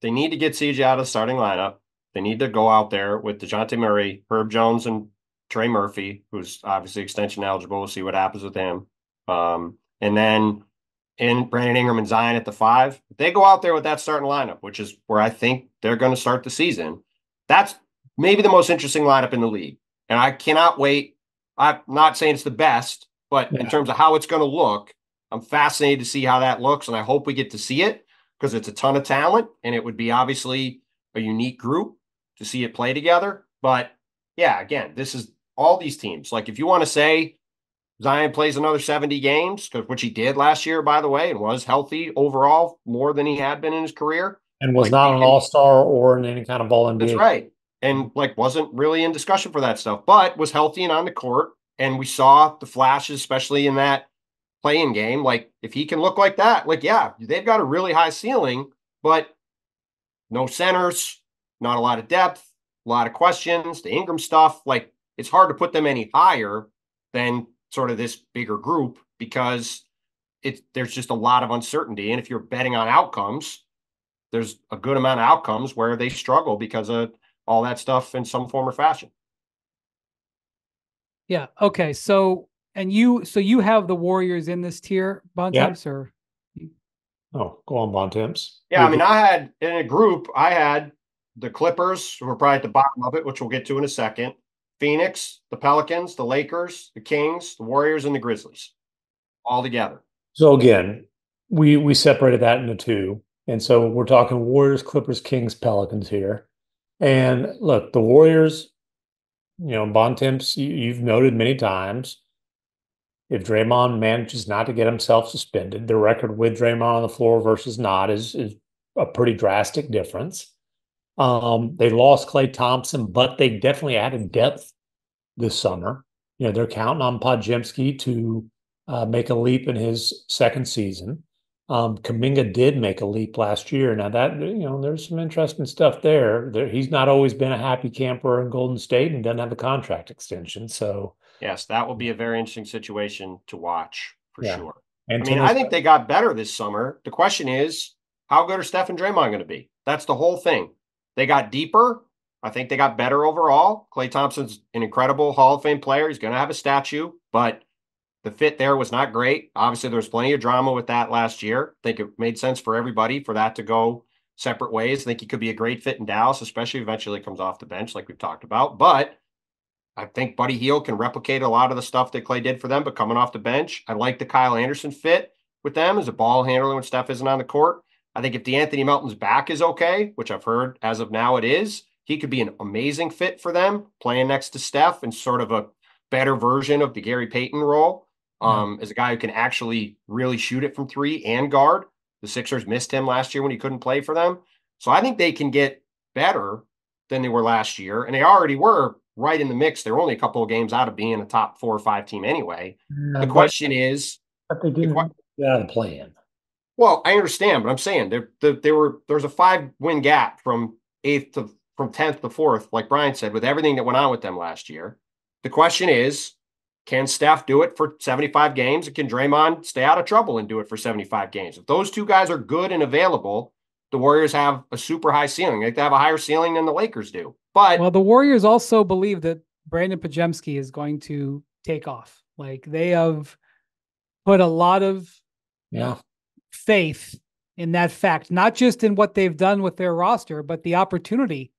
S2: need to get CJ out of the starting lineup. They need to go out there with DeJounte Murray, Herb Jones, and Trey Murphy, who's obviously extension eligible. We'll see what happens with him. And then Brandon Ingram and Zion at the 5. If they go out there with that starting lineup, which is where I think they're going to start the season, that's maybe the most interesting lineup in the league. And I cannot wait. I'm not saying it's the best, but in terms of how it's going to look, I'm fascinated to see how that looks. And I hope we get to see it because it's a ton of talent and it would be obviously a unique group to see it play together. But yeah, again, this is all these teams. Like if you want to say Zion plays another 70 games, which he did last year, by the way, and was healthy overall more than he had been in his career.
S3: And was not an all-star or in any kind of ball NBA.
S2: That's right. And wasn't really in discussion for that stuff, but was healthy and on the court. And we saw the flashes, especially in that play-in game. Like if he can look like that, they've got a really high ceiling, but no centers, not a lot of depth, a lot of questions, the Ingram stuff. Like it's hard to put them any higher than sort of this bigger group because there's just a lot of uncertainty. And if you're betting on outcomes, there's a good amount of outcomes where they struggle because of all that stuff in some form or fashion.
S1: Yeah. Okay. So you have the Warriors in this tier, Bontemps, or?
S3: Oh, go on, Bontemps.
S2: Yeah. I mean, I had in a group, I had the Clippers, who were probably at the bottom of it, which we'll get to in a second. Phoenix, the Pelicans, the Lakers, the Kings, the Warriors, and the Grizzlies all together.
S3: So again, we separated that into two. And so we're talking Warriors, Clippers, Kings, Pelicans here. And look, the Warriors, Bontemps, you've noted many times, if Draymond manages not to get himself suspended, the record with Draymond on the floor versus not is a pretty drastic difference. They lost Klay Thompson, but they definitely added depth this summer. They're counting on Podziemski to make a leap in his second season. Kuminga did make a leap last year. Now that, there's some interesting stuff there. He's not always been a happy camper in Golden State and doesn't have a contract extension. So
S2: yes, that will be a very interesting situation to watch for sure.
S3: And
S2: I think they got better this summer. The question is, how good are Steph and Draymond going to be? That's the whole thing. They got deeper. I think they got better overall. Klay Thompson's an incredible Hall of Fame player. He's going to have a statue, but the fit there was not great. Obviously, there was plenty of drama with that last year. I think it made sense for everybody for that to go separate ways. I think he could be a great fit in Dallas, especially eventually comes off the bench like we've talked about. But I think Buddy Hield can replicate a lot of the stuff that Klay did for them, but coming off the bench, I like the Kyle Anderson fit with them as a ball handler when Steph isn't on the court. I think if DeAnthony Melton's back is okay, which I've heard as of now it is, he could be an amazing fit for them, playing next to Steph and sort of a better version of the Gary Payton role. As a guy who can actually really shoot it from three and guard. The Sixers missed him last year when he couldn't play for them. So I think they can get better than they were last year. And they already were right in the mix. They're only a couple of games out of being a top 4 or 5 team anyway. The question is,
S3: but they didn't get out of the play-in.
S2: Well, I understand, but I'm saying there's a 5-win gap from 10th to 4th, like Brian said, with everything that went on with them last year. The question is, can Steph do it for 75 games? And can Draymond stay out of trouble and do it for 75 games? If those two guys are good and available, the Warriors have a super high ceiling. They have a higher ceiling than the Lakers do. But
S1: well, the Warriors also believe that Brandon Pajemski is going to take off. Like they have put a lot of faith in that fact, not just in what they've done with their roster, but the opportunity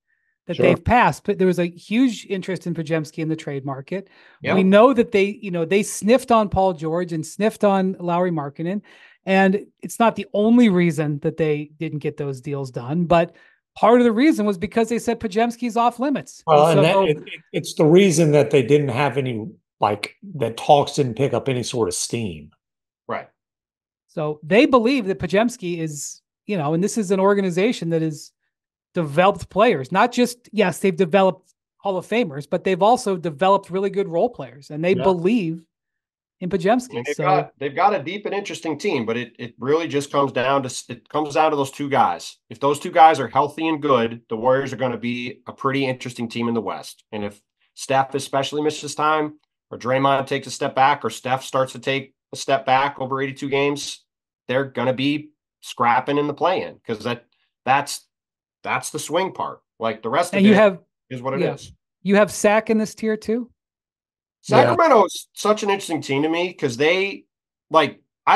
S1: that they've passed. But there was a huge interest in Pajemski in the trade market. Yep. We know that they sniffed on Paul George and sniffed on Lauri Markkanen. And it's not the only reason that they didn't get those deals done, but part of the reason was because they said Pajemski's off limits.
S3: Well, it's the reason that they didn't have any, like, that talks didn't pick up any sort of steam.
S2: Right.
S1: So they believe that Pajemski is, and this is an organization that has developed players, not just, yes, they've developed Hall of Famers, but they've also developed really good role players, and they believe in Pajemski.
S2: I mean, they've got a deep and interesting team, but it really just comes down to those two guys. If those two guys are healthy and good, the Warriors are going to be a pretty interesting team in the West. And if Steph especially misses time, or Draymond takes a step back, or Steph starts to take a step back over 82 games, they're going to be scrapping in the play-in, because that's the swing part. Like the rest of it is what it is.
S1: You have Sac in this tier too?
S2: Sacramento is such an interesting team to me because I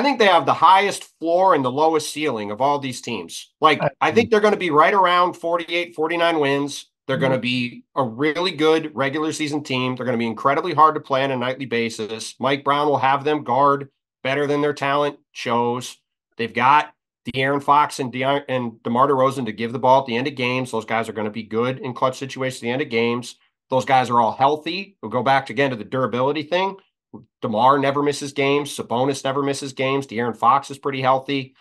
S2: think they have the highest floor and the lowest ceiling of all these teams. I think they're going to be right around 48, 49 wins. They're going to be a really good regular season team. They're going to be incredibly hard to play on a nightly basis. Mike Brown will have them guard better than their talent shows. They've got De'Aaron Fox and DeMar DeRozan to give the ball at the end of games. Those guys are going to be good in clutch situations at the end of games. Those guys are all healthy. We'll go back again to the durability thing. DeMar never misses games. Sabonis never misses games. De'Aaron Fox is pretty healthy.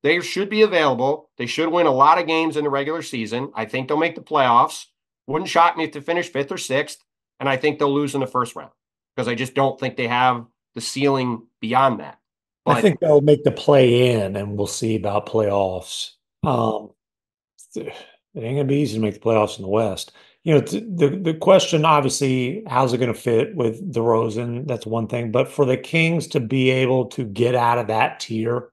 S2: They should be available. They should win a lot of games in the regular season. I think they'll make the playoffs. Wouldn't shock me if they finish 5th or 6th. And I think they'll lose in the first round because I just don't think they have the ceiling beyond that.
S3: But I think they'll make the play-in, and we'll see about playoffs. It ain't going to be easy to make the playoffs in the West. The question, obviously, how's it going to fit with DeRozan? That's one thing. But for the Kings to be able to get out of that tier,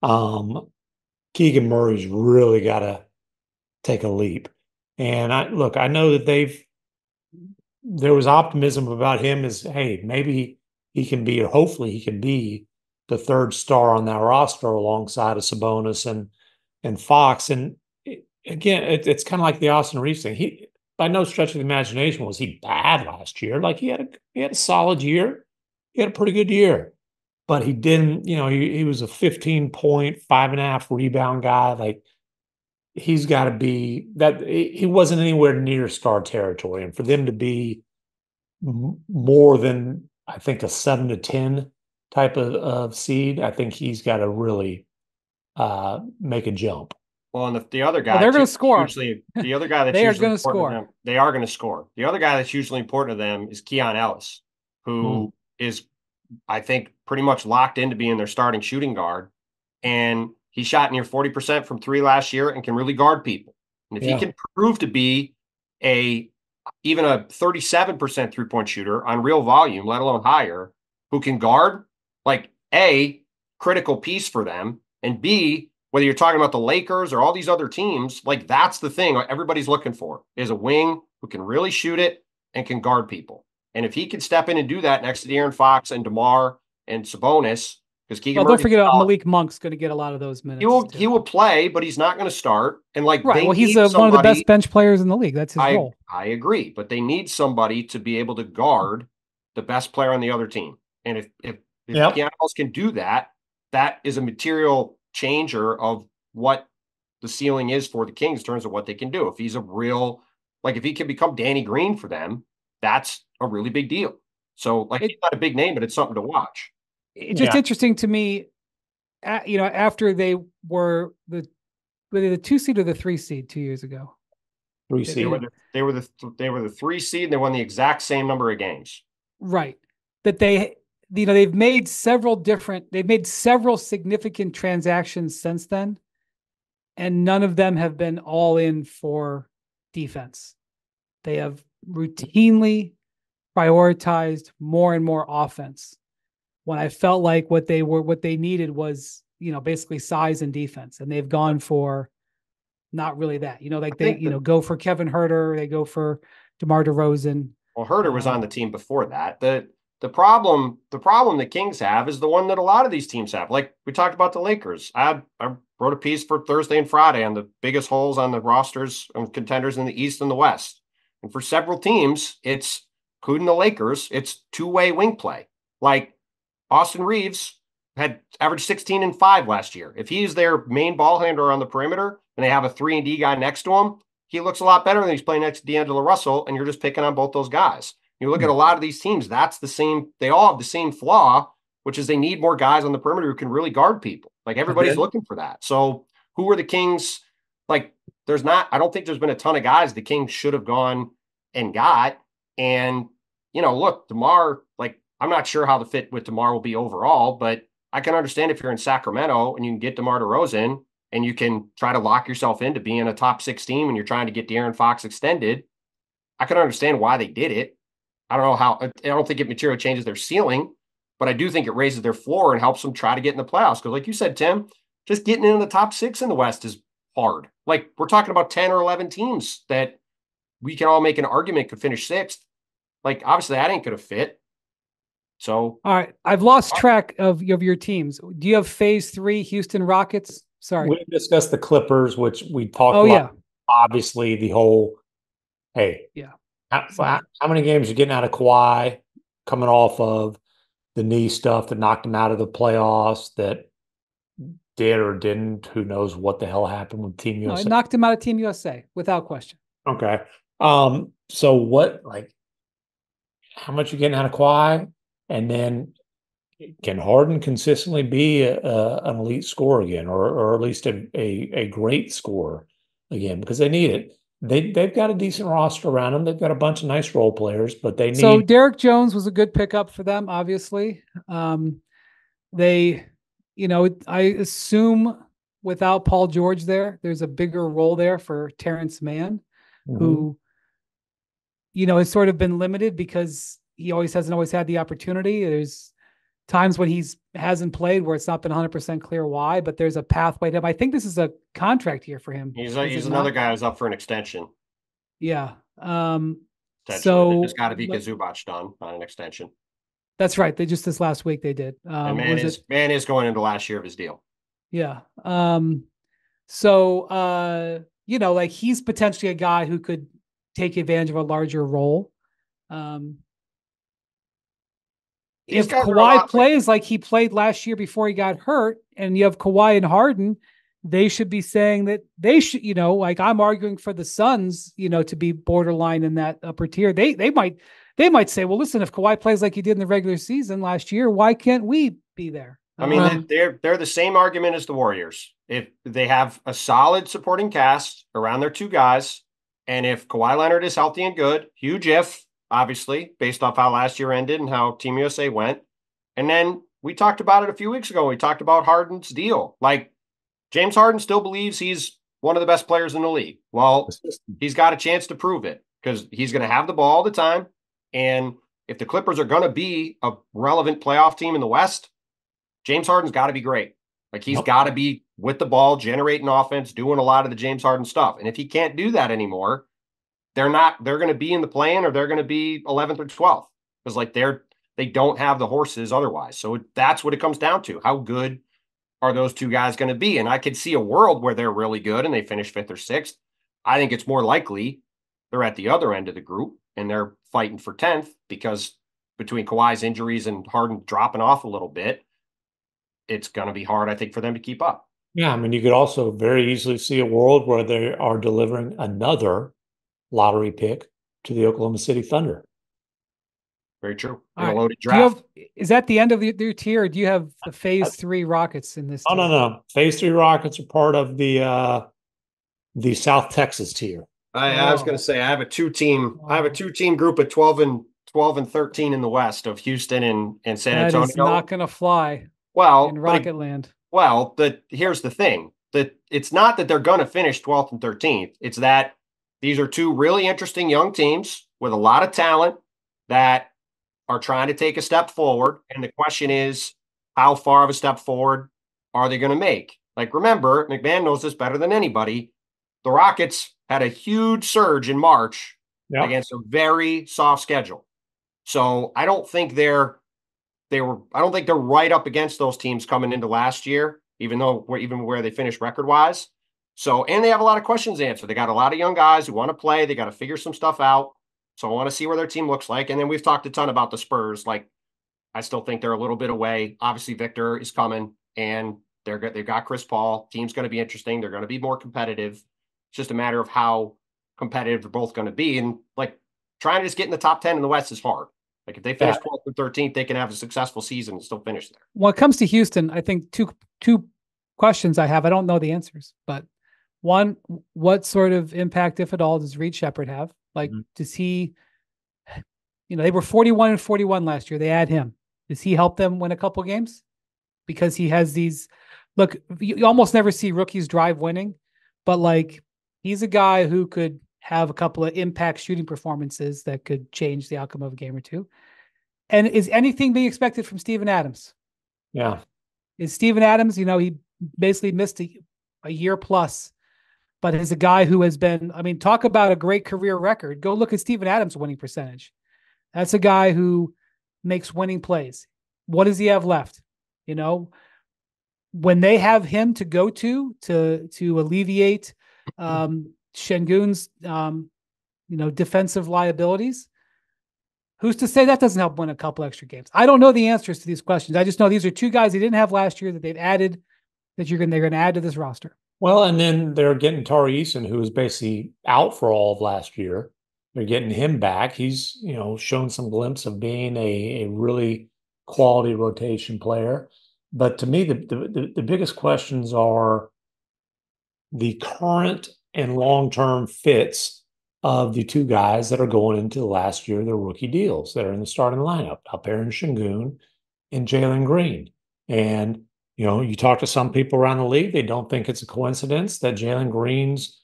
S3: Keegan Murray's really got to take a leap. And I know that there was optimism about him as, hey, maybe he can be, or hopefully he can be, the third star on that roster alongside of Sabonis and Fox. And again, it's kind of like the Austin Reeves thing. He, by no stretch of the imagination, was he bad last year. Like he had a solid year. He had a pretty good year, but he didn't. He was a 15-point, 5.5 rebound guy. Like he's got to be that. He wasn't anywhere near star territory, and for them to be more than, I think, a 7 to 10 type of seed, I think he's got to really make a jump.
S2: Well, and the other guy,
S1: they're going to score.
S2: Usually, the other guy that's
S1: they are
S2: going to
S1: score.
S2: They are going to score. The other guy that's usually important to them is Keon Ellis, who is, I think, pretty much locked into being their starting shooting guard. And he shot near 40% from 3 last year and can really guard people. And if he can prove to be even a 37% 3-point shooter on real volume, let alone higher, who can guard, A, critical piece for them, and B, whether you're talking about the Lakers or all these other teams, that's the thing everybody's looking for, is a wing who can really shoot it and can guard people. And if he can step in and do that next to De'Aaron Fox and DeMar and Sabonis, because Keegan Murray,
S1: don't forget about Malik Monk's going to get a lot of those minutes.
S2: He will play, but he's not going to start. And
S1: he's one of the best bench players in the league. That's his role.
S2: I agree, but they need somebody to be able to guard the best player on the other team. And if Keon Ellis can do that, that is a material changer of what the ceiling is for the Kings in terms of what they can do. If he's if he can become Danny Green for them, that's a really big deal. So he's not a big name, but it's something to watch.
S1: It's just interesting to me, after they were the 2 seed or the 3 seed 2 years ago.
S3: 3 seed.
S2: They were the 3 seed, and they won the exact same number of games.
S1: Right. That they've made several significant transactions since then, and none of them have been all in for defense. They have routinely prioritized more and more offense, when I felt like what they needed was, basically size and defense. And they've gone for not really that. Like
S2: I
S1: they,
S2: think that,
S1: go for Kevin Herter, they go for DeMar DeRozan.
S2: well, Herter was on the team before that. The problem the Kings have is the one that a lot of these teams have. Like we talked about the Lakers. I wrote a piece for Thursday and Friday on the biggest holes on the rosters of contenders in the East and the West. And for several teams, it's, including the Lakers, it's two-way wing play. Like Austin Reeves had averaged 16 and 5 last year. If he's their main ball handler on the perimeter and they have a 3-and-D guy next to him, he looks a lot better than he's playing next to D'Angelo Russell, and you're just picking on both those guys. You look at a lot of these teams, that's the same. They all have the same flaw, which is they need more guys on the perimeter who can really guard people. Like everybody's looking for that. So who are the Kings? Like I don't think there's been a ton of guys the Kings should have gone and got. And, look, DeMar, like I'm not sure how the fit with DeMar will be overall, but I can understand if you're in Sacramento and you can get DeMar DeRozan and you can try to lock yourself into being a top 6 team and you're trying to get De'Aaron Fox extended. I can understand why they did it. I don't know how. I don't think it materially changes their ceiling, but I do think it raises their floor and helps them try to get in the playoffs. Because like you said, Tim, just getting into the top 6 in the West is hard. Like we're talking about 10 or 11 teams that we can all make an argument could finish 6th. Like obviously that ain't going to fit. So.
S1: All right. I've lost track of your teams. Do you have phase 3 Houston Rockets? Sorry.
S3: We discussed the Clippers, which we talked
S1: about.
S3: Yeah. Obviously the whole, hey.
S1: Yeah.
S3: How many games are you getting out of Kawhi coming off of the knee stuff that knocked him out of the playoffs that did or didn't? Who knows what the hell happened with Team USA?
S1: It knocked him out of Team USA without question.
S3: Okay. So what, how much you getting out of Kawhi? And then can Harden consistently be an elite scorer again, or at least a great scorer again? Because they need it. They've got a decent roster around them. They've got a bunch of nice role players, but they need.
S1: So Derek Jones was a good pickup for them, obviously. They, I assume without Paul George there's a bigger role there for Terrence Mann, who, has sort of been limited because he hasn't always had the opportunity. There's times when hasn't played where it's not been 100% clear why, but there's a pathway to him. I think this is a contract year for him.
S2: He's another guy who's up for an extension.
S1: Yeah.
S2: So it's got to be Zubac done on an extension.
S1: That's right. They just this last week they did.
S2: And Man is going into last year of his deal.
S1: Yeah. So like he's potentially a guy who could take advantage of a larger role. If Kawhi plays like he played last year before he got hurt, and you have Kawhi and Harden, they should be saying that they should, like I'm arguing for the Suns, to be borderline in that upper tier. They might say, well, listen, if Kawhi plays like he did in the regular season last year, why can't we be there?
S2: I mean, they're the same argument as the Warriors. If they have a solid supporting cast around their 2 guys, and if Kawhi Leonard is healthy and good, huge if, obviously, based off how last year ended and how Team USA went. And then we talked about it a few weeks ago. We talked about Harden's deal. Like, James Harden still believes he's one of the best players in the league. Well, he's got a chance to prove it because he's going to have the ball all the time. And if the Clippers are going to be a relevant playoff team in the West, James Harden's got to be great. Like, he's got to be with the ball, generating offense, doing a lot of the James Harden stuff. And if he can't do that anymore, they're going to be in the play-in, or they're going to be 11th or 12th, because they don't have the horses otherwise. So that's what it comes down to. How good are those 2 guys going to be? And I could see a world where they're really good and they finish 5th or 6th. I think it's more likely they're at the other end of the group and they're fighting for 10th, because between Kawhi's injuries and Harden dropping off a little bit, it's going to be hard, I think, for them to keep up.
S3: Yeah, I mean, you could also very easily see a world where they are delivering another lottery pick to the Oklahoma City Thunder.
S2: Very true.
S1: In
S2: a loaded draft.
S1: Is that the end of your tier, or do you have the phase 3 Rockets in this tier?
S3: No. Phase 3 Rockets are part of the South Texas tier.
S2: I was going to say I have a 2-team group of 12 and 13 in the West of Houston and San Antonio.
S1: That is not going to fly.
S2: Well,
S1: in Rocket Land.
S2: Well, here's the thing. That it's not that they're going to finish 12th and 13th. It's that these are 2 really interesting young teams with a lot of talent that are trying to take a step forward. And the question is, how far of a step forward are they going to make? Like, remember, MacMahon knows this better than anybody. the Rockets had a huge surge in March against a very soft schedule. So I don't think they're right up against those teams coming into last year, even where they finished record wise. So, and they have a lot of questions to answer. They got a lot of young guys who want to play. They got to figure some stuff out. So I want to see where their team looks like. And then we've talked a ton about the Spurs. Like, I still think they're a little bit away. Obviously, Victor is coming, and they've got Chris Paul. Team's going to be interesting. They're going to be more competitive. It's just a matter of how competitive they're both going to be. And like, trying to just get in the top 10 in the West is hard. Like, if they finish 12th or 13th, they can have a successful season and still finish there.
S1: When it comes to Houston, I think two questions I have. I don't know the answers, but one, what sort of impact, if at all, does Reed Shepherd have? Like, does he, they were 41-41 last year. They add him. Does he help them win a couple games? Because he has these, look, you almost never see rookies drive winning, but like, he's a guy who could have a couple of impact shooting performances that could change the outcome of a game or two. And is anything being expected from Steven Adams?
S3: Yeah.
S1: Is Steven Adams, he basically missed a year plus, but is a guy who has been, talk about a great career record. Go look at Steven Adams' winning percentage. That's a guy who makes winning plays. What does he have left? When they have him to go to alleviate Şengün's, defensive liabilities, who's to say that doesn't help win a couple extra games? I don't know the answers to these questions. I just know these are two guys they didn't have last year that they've added, that they're going to add to this roster.
S3: Well, and then they're getting Tari Eason, who was basically out for all of last year. They're getting him back. He's, shown some glimpse of being a really quality rotation player. But to me, the biggest questions are the current and long-term fits of the two guys that are going into the last year of their rookie deals that are in the starting lineup, Alperen Şengün and Jalen Green. And, you talk to some people around the league, they don't think it's a coincidence that Jalen Green's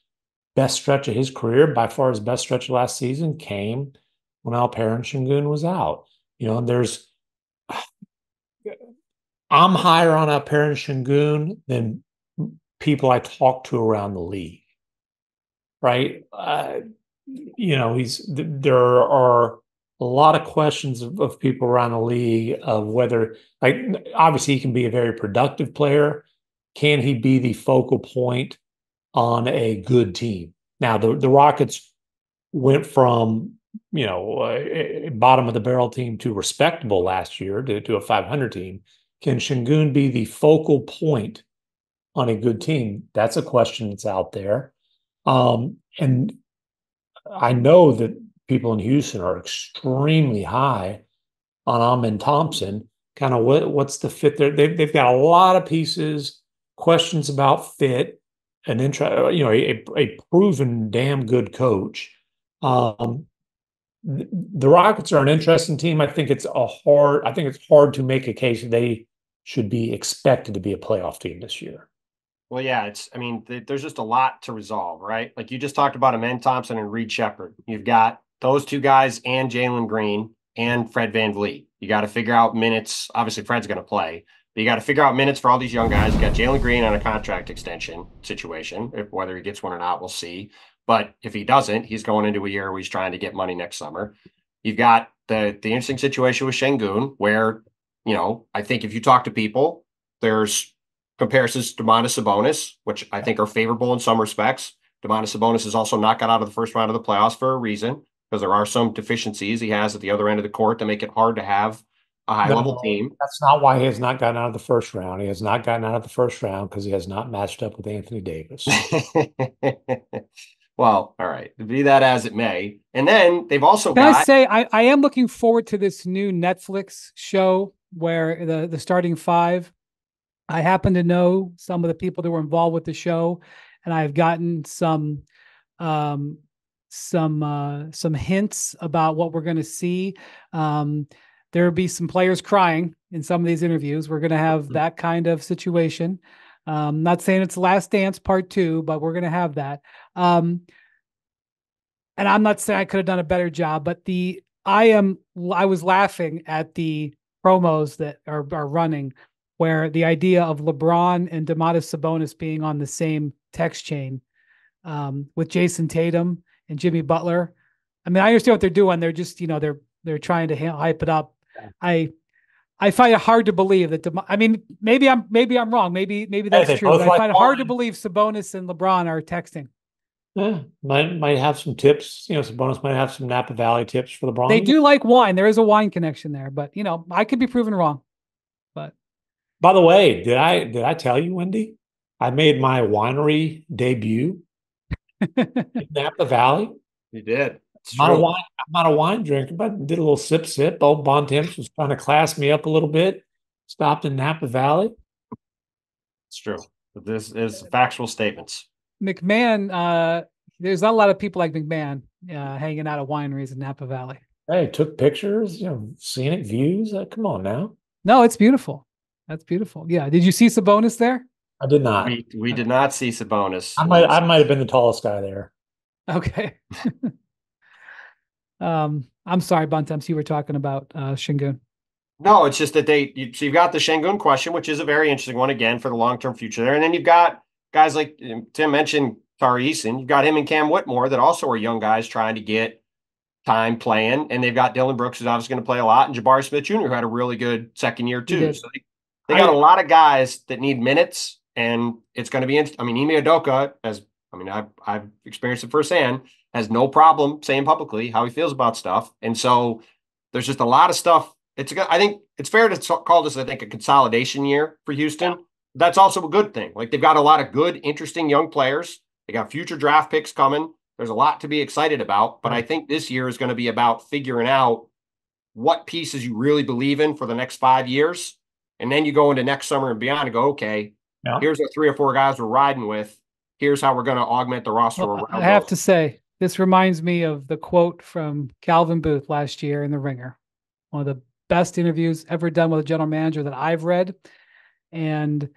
S3: best stretch of his career, by far his best stretch of last season, came when Alperen Şengün was out. I'm higher on Alperen Şengün than people I talk to around the league, right? There are a lot of questions of people around the league of whether, like, obviously he can be a very productive player. Can he be the focal point on a good team? Now, the Rockets went from, a bottom of the barrel team to respectable last year to a 500 team. Can Şengün be the focal point on a good team? That's a question that's out there. And I know that people in Houston are extremely high on Amen Thompson. Kind of what's the fit there? They've got a lot of pieces, questions about fit, a proven damn good coach. The Rockets are an interesting team. I think it's hard to make a case that they should be expected to be a playoff team this year.
S2: Well, yeah, there's just a lot to resolve, right? Like you just talked about Amen Thompson and Reed Shepherd. You've got those two guys and Jalen Green and Fred VanVleet. You got to figure out minutes. Obviously, Fred's going to play, but you got to figure out minutes for all these young guys. You got Jalen Green on a contract extension situation. Whether he gets one or not, we'll see. But if he doesn't, he's going into a year where he's trying to get money next summer. You've got the interesting situation with Şengün, where, I think if you talk to people, there's comparisons to Domantas Sabonis, which I think are favorable in some respects. Domantas Sabonis has also not got out of the first round of the playoffs for a reason, because there are some deficiencies he has at the other end of the court to make it hard to have a high-level team.
S3: That's not why he has not gotten out of the first round. He has not gotten out of the first round because he has not matched up with Anthony Davis.
S2: Well, all right. Be that as it may. And then they've also
S1: Can I say, I am looking forward to this new Netflix show where the starting five, I happen to know some of the people that were involved with the show, and I've gotten some hints about what we're going to see. There will be some players crying in some of these interviews. We're going to have that kind of situation. Not saying it's Last Dance Part 2, but we're going to have that. And I'm not saying I could have done a better job, but I was laughing at the promos that are running, where the idea of LeBron and Domantas Sabonis being on the same text chain with Jason Tatum and Jimmy Butler. I mean, I understand what they're doing. They're just, they're trying to hype it up. I find it hard to believe that. I mean, maybe I'm wrong. Maybe that's true. But I find it hard to believe Sabonis and LeBron are texting.
S3: Yeah, might have some tips. Sabonis might have some Napa Valley tips for LeBron.
S1: They do like wine. There is a wine connection there, but I could be proven wrong. But
S3: by the way, did I tell you, Wendy? I made my winery debut in Napa Valley.
S2: You did.
S3: I'm not a wine drinker, but did a little sip. Old Bontemps was trying to class me up a little bit. Stopped in Napa Valley.
S2: It's true. This is factual statements.
S1: MacMahon, there's not a lot of people like MacMahon hanging out at wineries in Napa Valley.
S3: Hey, took pictures, scenic views. Come on now.
S1: No, it's beautiful. That's beautiful. Yeah. Did you see Sabonis there?
S3: I did not.
S2: We did not see Sabonis.
S3: I might have been the tallest guy there.
S1: Okay. I'm sorry, Bontemps, you were talking about Şengün.
S2: No, it's just that so you've got the Şengün question, which is a very interesting one again for the long-term future there. And then you've got guys like Tim mentioned, Tari Eason. You've got him and Cam Whitmore that also are young guys trying to get time playing. And they've got Dylan Brooks, who's obviously going to play a lot, and Jabari Smith Jr., who had a really good second year too. So they got a lot of guys that need minutes, and it's going to be interesting. I mean, Ime Udoka, I've experienced it firsthand, has no problem saying publicly how he feels about stuff. And so there's just a lot of stuff. I think it's fair to call this, a consolidation year for Houston. Yeah. That's also a good thing. Like, they've got a lot of good, interesting young players. They got future draft picks coming. There's a lot to be excited about. But I think this year is going to be about figuring out what pieces you really believe in for the next 5 years. And then you go into next summer and beyond and go, okay, here's the 3 or 4 guys we're riding with. Here's how we're going to augment the roster.
S1: Well, I have to say, this reminds me of the quote from Calvin Booth last year in The Ringer. One of the best interviews ever done with a general manager that I've read. And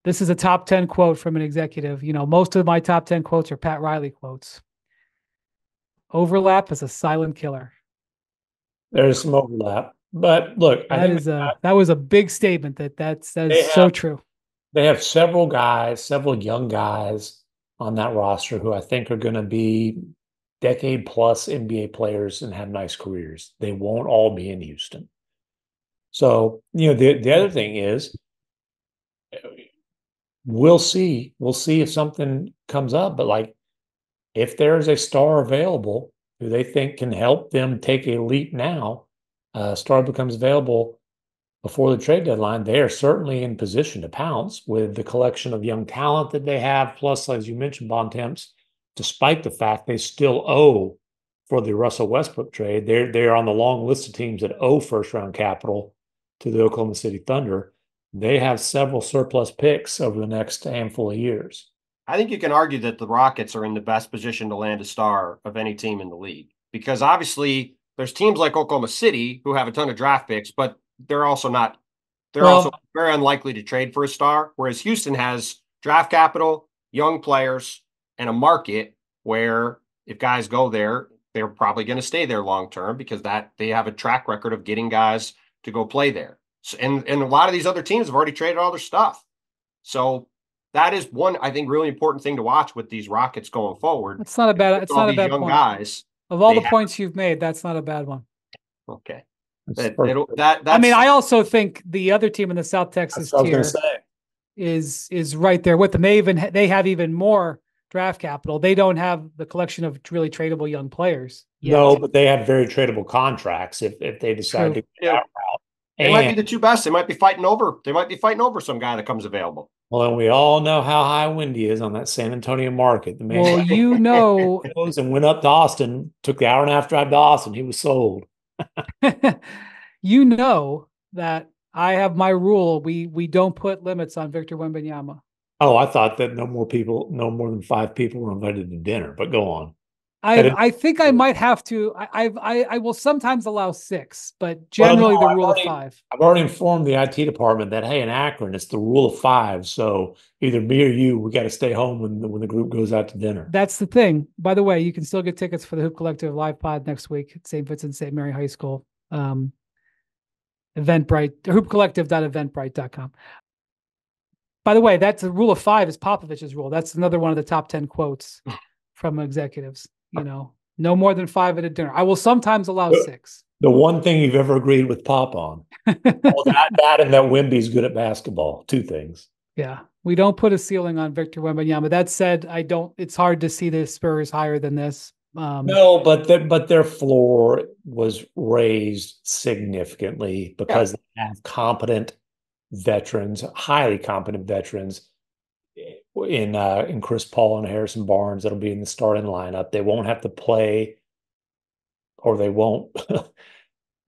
S1: this is a top 10 quote from an executive. Most of my top 10 quotes are Pat Riley quotes. Overlap is a silent killer.
S3: There's some overlap. But look,
S1: that was a big statement. That is so true.
S3: They have several young guys on that roster who I think are going to be decade-plus NBA players and have nice careers. They won't all be in Houston. So, the other thing is, we'll see if something comes up. But, if there's a star available who they think can help them take a leap now, star becomes available before the trade deadline, they are certainly in position to pounce with the collection of young talent that they have. Plus, as you mentioned, Bontemps, despite the fact they still owe for the Russell Westbrook trade, they're on the long list of teams that owe first-round capital to the Oklahoma City Thunder. They have several surplus picks over the next handful of years.
S2: I think you can argue that the Rockets are in the best position to land a star of any team in the league, because obviously there's teams like Oklahoma City who have a ton of draft picks, but they're also very unlikely to trade for a star. Whereas Houston has draft capital, young players, and a market where if guys go there, they're probably going to stay there long-term because they have a track record of getting guys to go play there. So, and a lot of these other teams have already traded all their stuff. So that is one, I think, really important thing to watch with these Rockets going forward.
S1: It's not a bad young
S2: point. Guys,
S1: of all the points you've made, that's not a bad one.
S2: Okay.
S1: I also think the other team in the South Texas tier is right there with them. They have even more draft capital. They don't have the collection of really tradable young players yet.
S3: No, but they have very tradable contracts if they decide to go that route.
S2: They might be the two best. They might be fighting over some guy that comes available.
S3: Well, and we all know how high Wendy is on that San Antonio market. The man and went up to Austin, took the hour and a half drive to Austin. He was sold.
S1: That I have my rule. We don't put limits on Victor Wembanyama.
S3: Oh, I thought that no more than 5 people were invited to dinner, but go on.
S1: I think I might have to. I will sometimes allow 6, but generally the rule of 5.
S3: I've already informed the IT department that, hey, in Akron, it's the rule of 5. So either me or you, we got to stay home when the group goes out to dinner.
S1: That's the thing. By the way, you can still get tickets for the Hoop Collective live pod next week at St. Vincent St. Mary High School. Eventbrite, hoopcollective.eventbrite.com. By the way, that's the rule of 5 is Popovich's rule. That's another one of the top 10 quotes from executives. No more than 5 at a dinner. I will sometimes allow 6.
S3: The one thing you've ever agreed with Pop on. Well, that and that Wemby's good at basketball. 2 things.
S1: Yeah. We don't put a ceiling on Victor Wembanyama. That said, it's hard to see the Spurs higher than this.
S3: No, but their floor was raised significantly because they have competent veterans, highly competent veterans in Chris Paul and Harrison Barnes that'll be in the starting lineup. They won't have to play, or they won't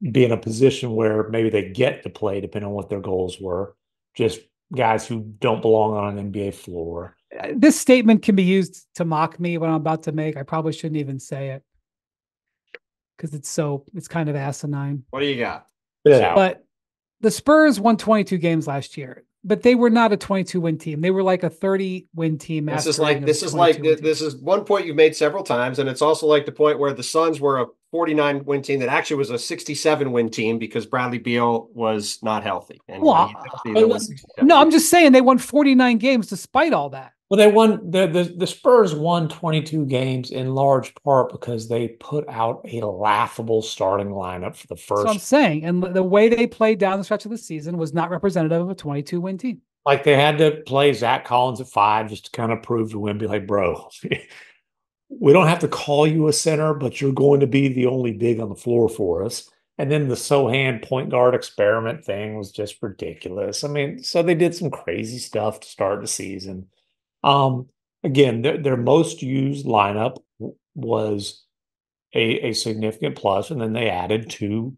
S3: be in a position where maybe they get to play, depending on what their goals were. Just guys who don't belong on an NBA floor.
S1: This statement can be used to mock me what I'm about to make. I probably shouldn't even say it because it's kind of asinine.
S2: What do you got?
S3: Yeah.
S1: But the Spurs won 22 games last year, but they were not a 22-win team. They were like a 30-win team.
S2: This is one point you've made several times, and it's also like the point where the Suns were a 49-win team that actually was a 67-win team because Bradley Beal was not healthy. And
S1: I'm just saying they won 49 games despite all that.
S3: Well, they won the Spurs won 22 games in large part because they put out a laughable starting lineup for the first.
S1: That's what I'm saying. And the way they played down the stretch of the season was not representative of a 22-win team.
S3: Like they had to play Zach Collins at 5 just to kind of prove to Wemby, like, bro, we don't have to call you a center, but you're going to be the only big on the floor for us. And then the Sohan point guard experiment thing was just ridiculous. I mean, so they did some crazy stuff to start the season. Again, their most used lineup was a significant plus, and then they added 2.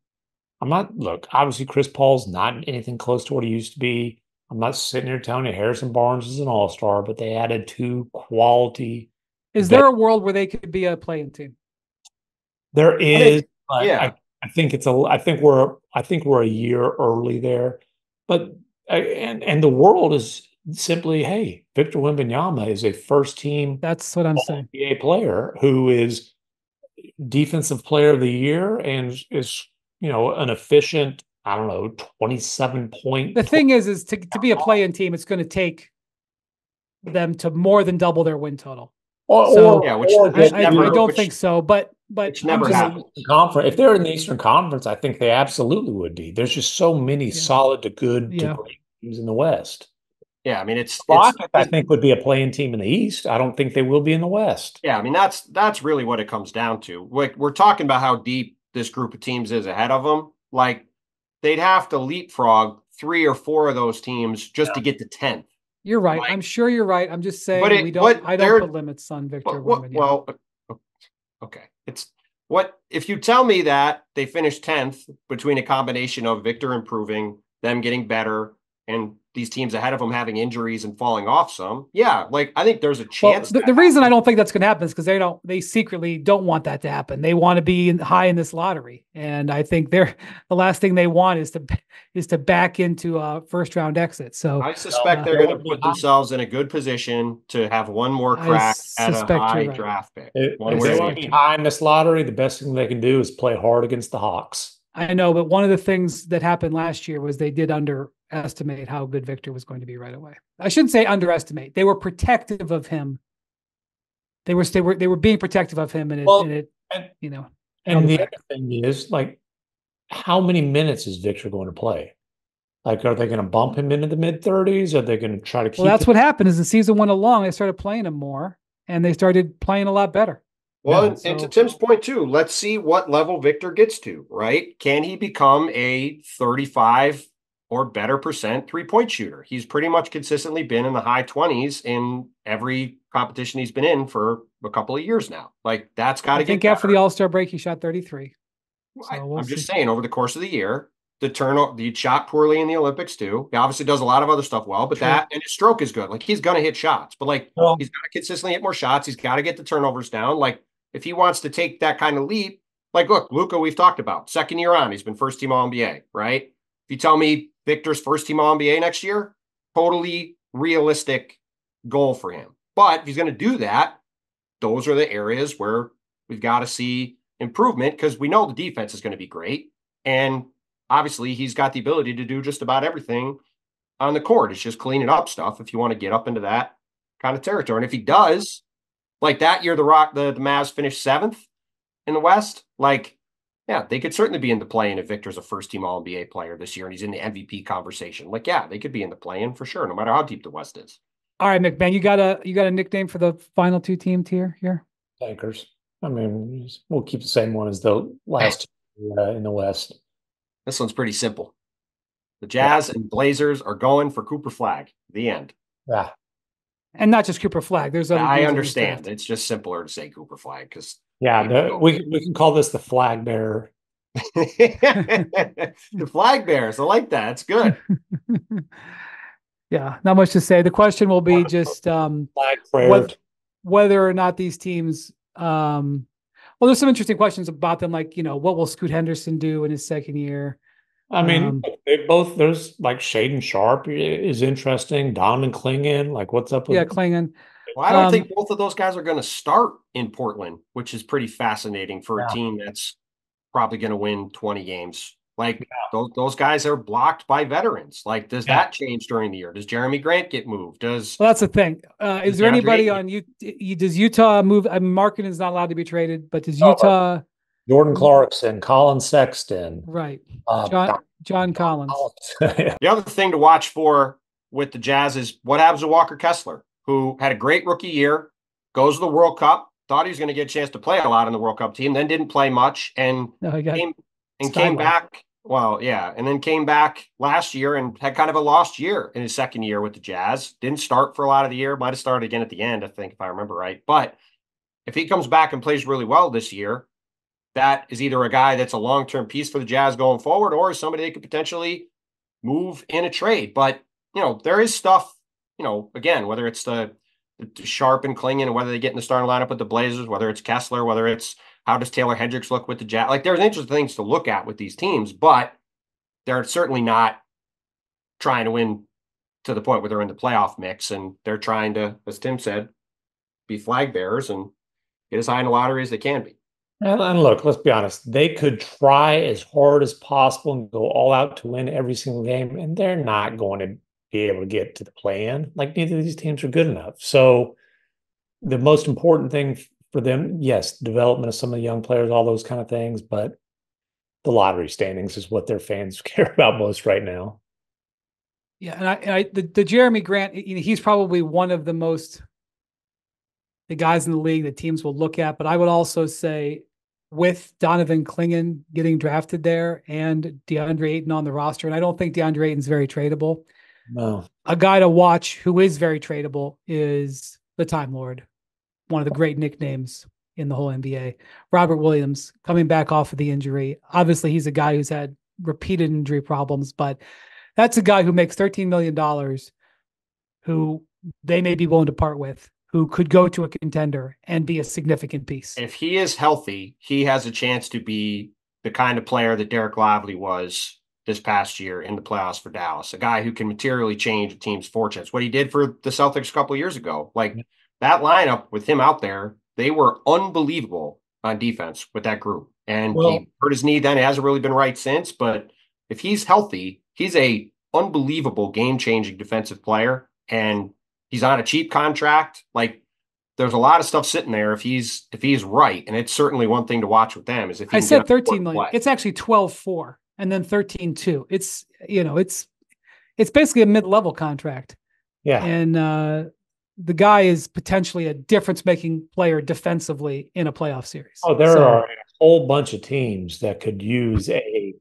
S3: Obviously Chris Paul's not anything close to what he used to be. I'm not sitting here telling you Harrison Barnes is an all-star, but they added 2 quality.
S1: Is there a world where they could be a play-in team?
S3: There is.
S2: Yeah.
S3: I think we're a year early there, but and the world is simply, hey, Victor Wembanyama is a first-team.
S1: That's what I'm saying.
S3: NBA player who is defensive player of the year and is an efficient, 27 point.
S1: The thing is to be a play-in team, it's going to take them to more than double their win total. I don't think so, but
S2: it's never happened.
S3: Conference. If they're in the Eastern Conference, I think they absolutely would be. There's just so many solid to good to great teams in the West.
S2: Yeah, I mean,
S3: I think would be a play-in team in the East. I don't think they will be in the West.
S2: Yeah, I mean, that's really what it comes down to. Like, we're talking about how deep this group of teams is ahead of them. Like, they'd have to leapfrog 3 or 4 of those teams just to get to 10th.
S1: You're right. I'm sure you're right. I'm just saying I don't put limits on Victor.
S2: Well, okay. If you tell me that they finished 10th between a combination of Victor improving, them getting better, and these teams ahead of them having injuries and falling off some. Yeah, like I think there's a chance.
S1: The reason I don't think that's going to happen is because they secretly don't want that to happen. They want to be high in this lottery, and I think the last thing they want is to back into a first round exit. So
S2: I suspect they're going to put themselves in a good position to have one more crack at a high draft pick.
S3: If they want to be high in this lottery, the best thing they can do is play hard against the Hawks.
S1: I know, but one of the things that happened last year was they did underestimate how good Victor was going to be right away. I shouldn't say underestimate. They were protective of him. They were being protective of him, and the
S3: other thing is, like, how many minutes is Victor going to play? Like, are they going to bump him into the mid-30s? Are they going to try to keep?
S1: Well, that's what happened. As the season went along, they started playing him more, and they started playing a lot better.
S2: Well, and to Tim's point too, let's see what level Victor gets to, right? Can he become a 35 or better percent 3-point shooter? He's pretty much consistently been in the high 20s in every competition he's been in for a couple of years now. Like, that's got to get better.
S1: After the All-Star break, he shot 33.
S2: So I'm just saying, over the course of the year, he shot poorly in the Olympics too. He obviously does a lot of other stuff well, but and his stroke is good. Like, he's going to hit shots, but he's got to consistently hit more shots. He's got to get the turnovers down. Like, if he wants to take that kind of leap, like, look, Luka, we've talked about second year on, he's been first team All-NBA, right? If you tell me Victor's first team All-NBA next year, totally realistic goal for him. But if he's going to do that, those are the areas where we've got to see improvement, because we know the defense is going to be great. And obviously he's got the ability to do just about everything on the court. It's just cleaning up stuff if you want to get up into that kind of territory. And if he does, like that year, the Mavs finished 7th in the West. Like, yeah, they could certainly be in the play-in if Victor's a first-team All-NBA player this year and he's in the MVP conversation. Like, yeah, they could be in the play-in for sure, no matter how deep the West is.
S1: All right, MacMahon, you got a nickname for the final 2-team tier here?
S3: Tankers. I mean, we'll keep the same one as the last two in the West.
S2: This one's pretty simple. The Jazz and Blazers are going for Cooper Flagg. The end.
S3: Yeah.
S1: And not just Cooper Flagg. There's other.
S2: I understand. It's just simpler to say Cooper Flagg because
S3: we can call this the Flagg-Bearer.
S2: The Flagg-Bearers. I like that. It's good.
S1: Yeah, not much to say. The question will be just whether or not these teams. Well, there's some interesting questions about them, like what will Scoot Henderson do in his second year?
S3: I mean, there's like Shaden Sharp is interesting. Donovan Clingan, like what's up with
S1: Clingan.
S2: Well, I don't think both of those guys are going to start in Portland, which is pretty fascinating for a team that's probably going to win 20 games. Like those guys are blocked by veterans. Like, does that change during the year? Does Jeremy Grant get moved? Well,
S1: that's the thing. Is there anybody on you? Does Utah move? I mean, Markkanen is not allowed to be traded, but does Utah?
S3: Jordan Clarkson, Colin Sexton,
S1: right? John Collins.
S2: The other thing to watch for with the Jazz is what happens to Walker Kessler, who had a great rookie year, goes to the World Cup, thought he was going to get a chance to play a lot in the World Cup team, then didn't play much, and came back. Well, yeah, and then came back last year and had kind of a lost year in his second year with the Jazz. Didn't start for a lot of the year. Might have started again at the end, I think, if I remember right. But if he comes back and plays really well this year, that is either a guy that's a long-term piece for the Jazz going forward or somebody they could potentially move in a trade. But, there is stuff, again, whether it's the Sharp and Clingan and whether they get in the starting lineup with the Blazers, whether it's Kessler, whether it's how does Taylor Hendricks look with the Jazz? Like, there's interesting things to look at with these teams, but they're certainly not trying to win to the point where they're in the playoff mix, and they're trying to, as Tim said, be flag bearers and get as high in the lottery as they can be.
S3: And look, let's be honest. They could try as hard as possible and go all out to win every single game, and they're not going to be able to get to the play-in. Like, neither of these teams are good enough. So the most important thing for them, yes, development of some of the young players, all those kind of things, but the lottery standings is what their fans care about most right now.
S1: Yeah, and the Jeremy Grant, he's probably one of the guys in the league that teams will look at. But I would also say, with Donovan Clingan getting drafted there and DeAndre Ayton on the roster, and I don't think DeAndre Ayton's very tradable.
S3: No,
S1: a guy to watch who is very tradable is the Time Lord, one of the great nicknames in the whole NBA. Robert Williams, coming back off of the injury. Obviously, he's a guy who's had repeated injury problems, but that's a guy who makes $13 million, who they may be willing to part with, who could go to a contender and be a significant piece.
S2: If he is healthy, he has a chance to be the kind of player that Derek Lively was this past year in the playoffs for Dallas, a guy who can materially change a team's fortunes. What he did for the Celtics a couple of years ago, like that lineup with him out there, they were unbelievable on defense with that group. And he hurt his knee then. It hasn't really been right since. But if he's healthy, he's a unbelievable game-changing defensive player. And he's on a cheap contract. Like, there's a lot of stuff sitting there if he's right. And it's certainly one thing to watch with them is if he
S1: I said 13 million. Play. It's actually 12.4 and then 13.2. It's basically a mid-level contract.
S3: Yeah.
S1: And the guy is potentially a difference-making player defensively in a playoff series.
S3: Oh, there are a whole bunch of teams that could use a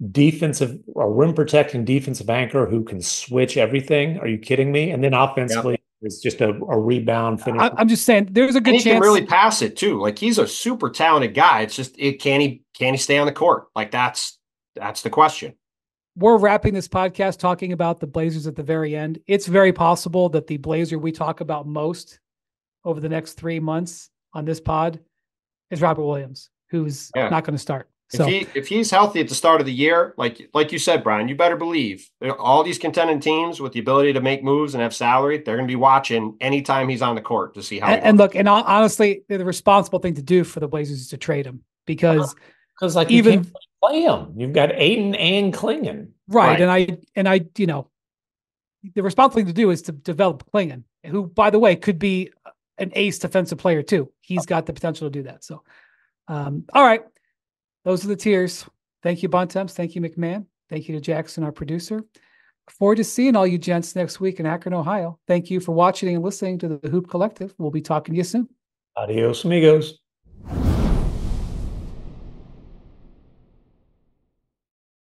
S3: rim protecting defensive anchor who can switch everything. Are you kidding me? And then offensively, it's just a rebound finish.
S1: I'm just saying, there's a good chance
S2: he can really pass it too. Like, he's a super talented guy. It's just can he stay on the court? Like, that's the question.
S1: We're wrapping this podcast talking about the Blazers at the very end. It's very possible that the Blazer we talk about most over the next 3 months on this pod is Robert Williams, who's not going to start. So
S2: if he's healthy at the start of the year, like you said, Brian, you better believe all these contending teams with the ability to make moves and have salary, they're going to be watching anytime he's on the court to see how.
S1: And look, and honestly, the responsible thing to do for the Blazers is to trade him because
S3: like even you can't play him, you've got Ayton and Clingan,
S1: right? And I the responsible thing to do is to develop Klingon, who, by the way, could be an ace defensive player too. He's got the potential to do that. So, all right. Those are the tiers. Thank you, Bontemps. Thank you, MacMahon. Thank you to Jackson, our producer. Look forward to seeing all you gents next week in Akron, Ohio. Thank you for watching and listening to the Hoop Collective. We'll be talking to you soon.
S3: Adios, amigos.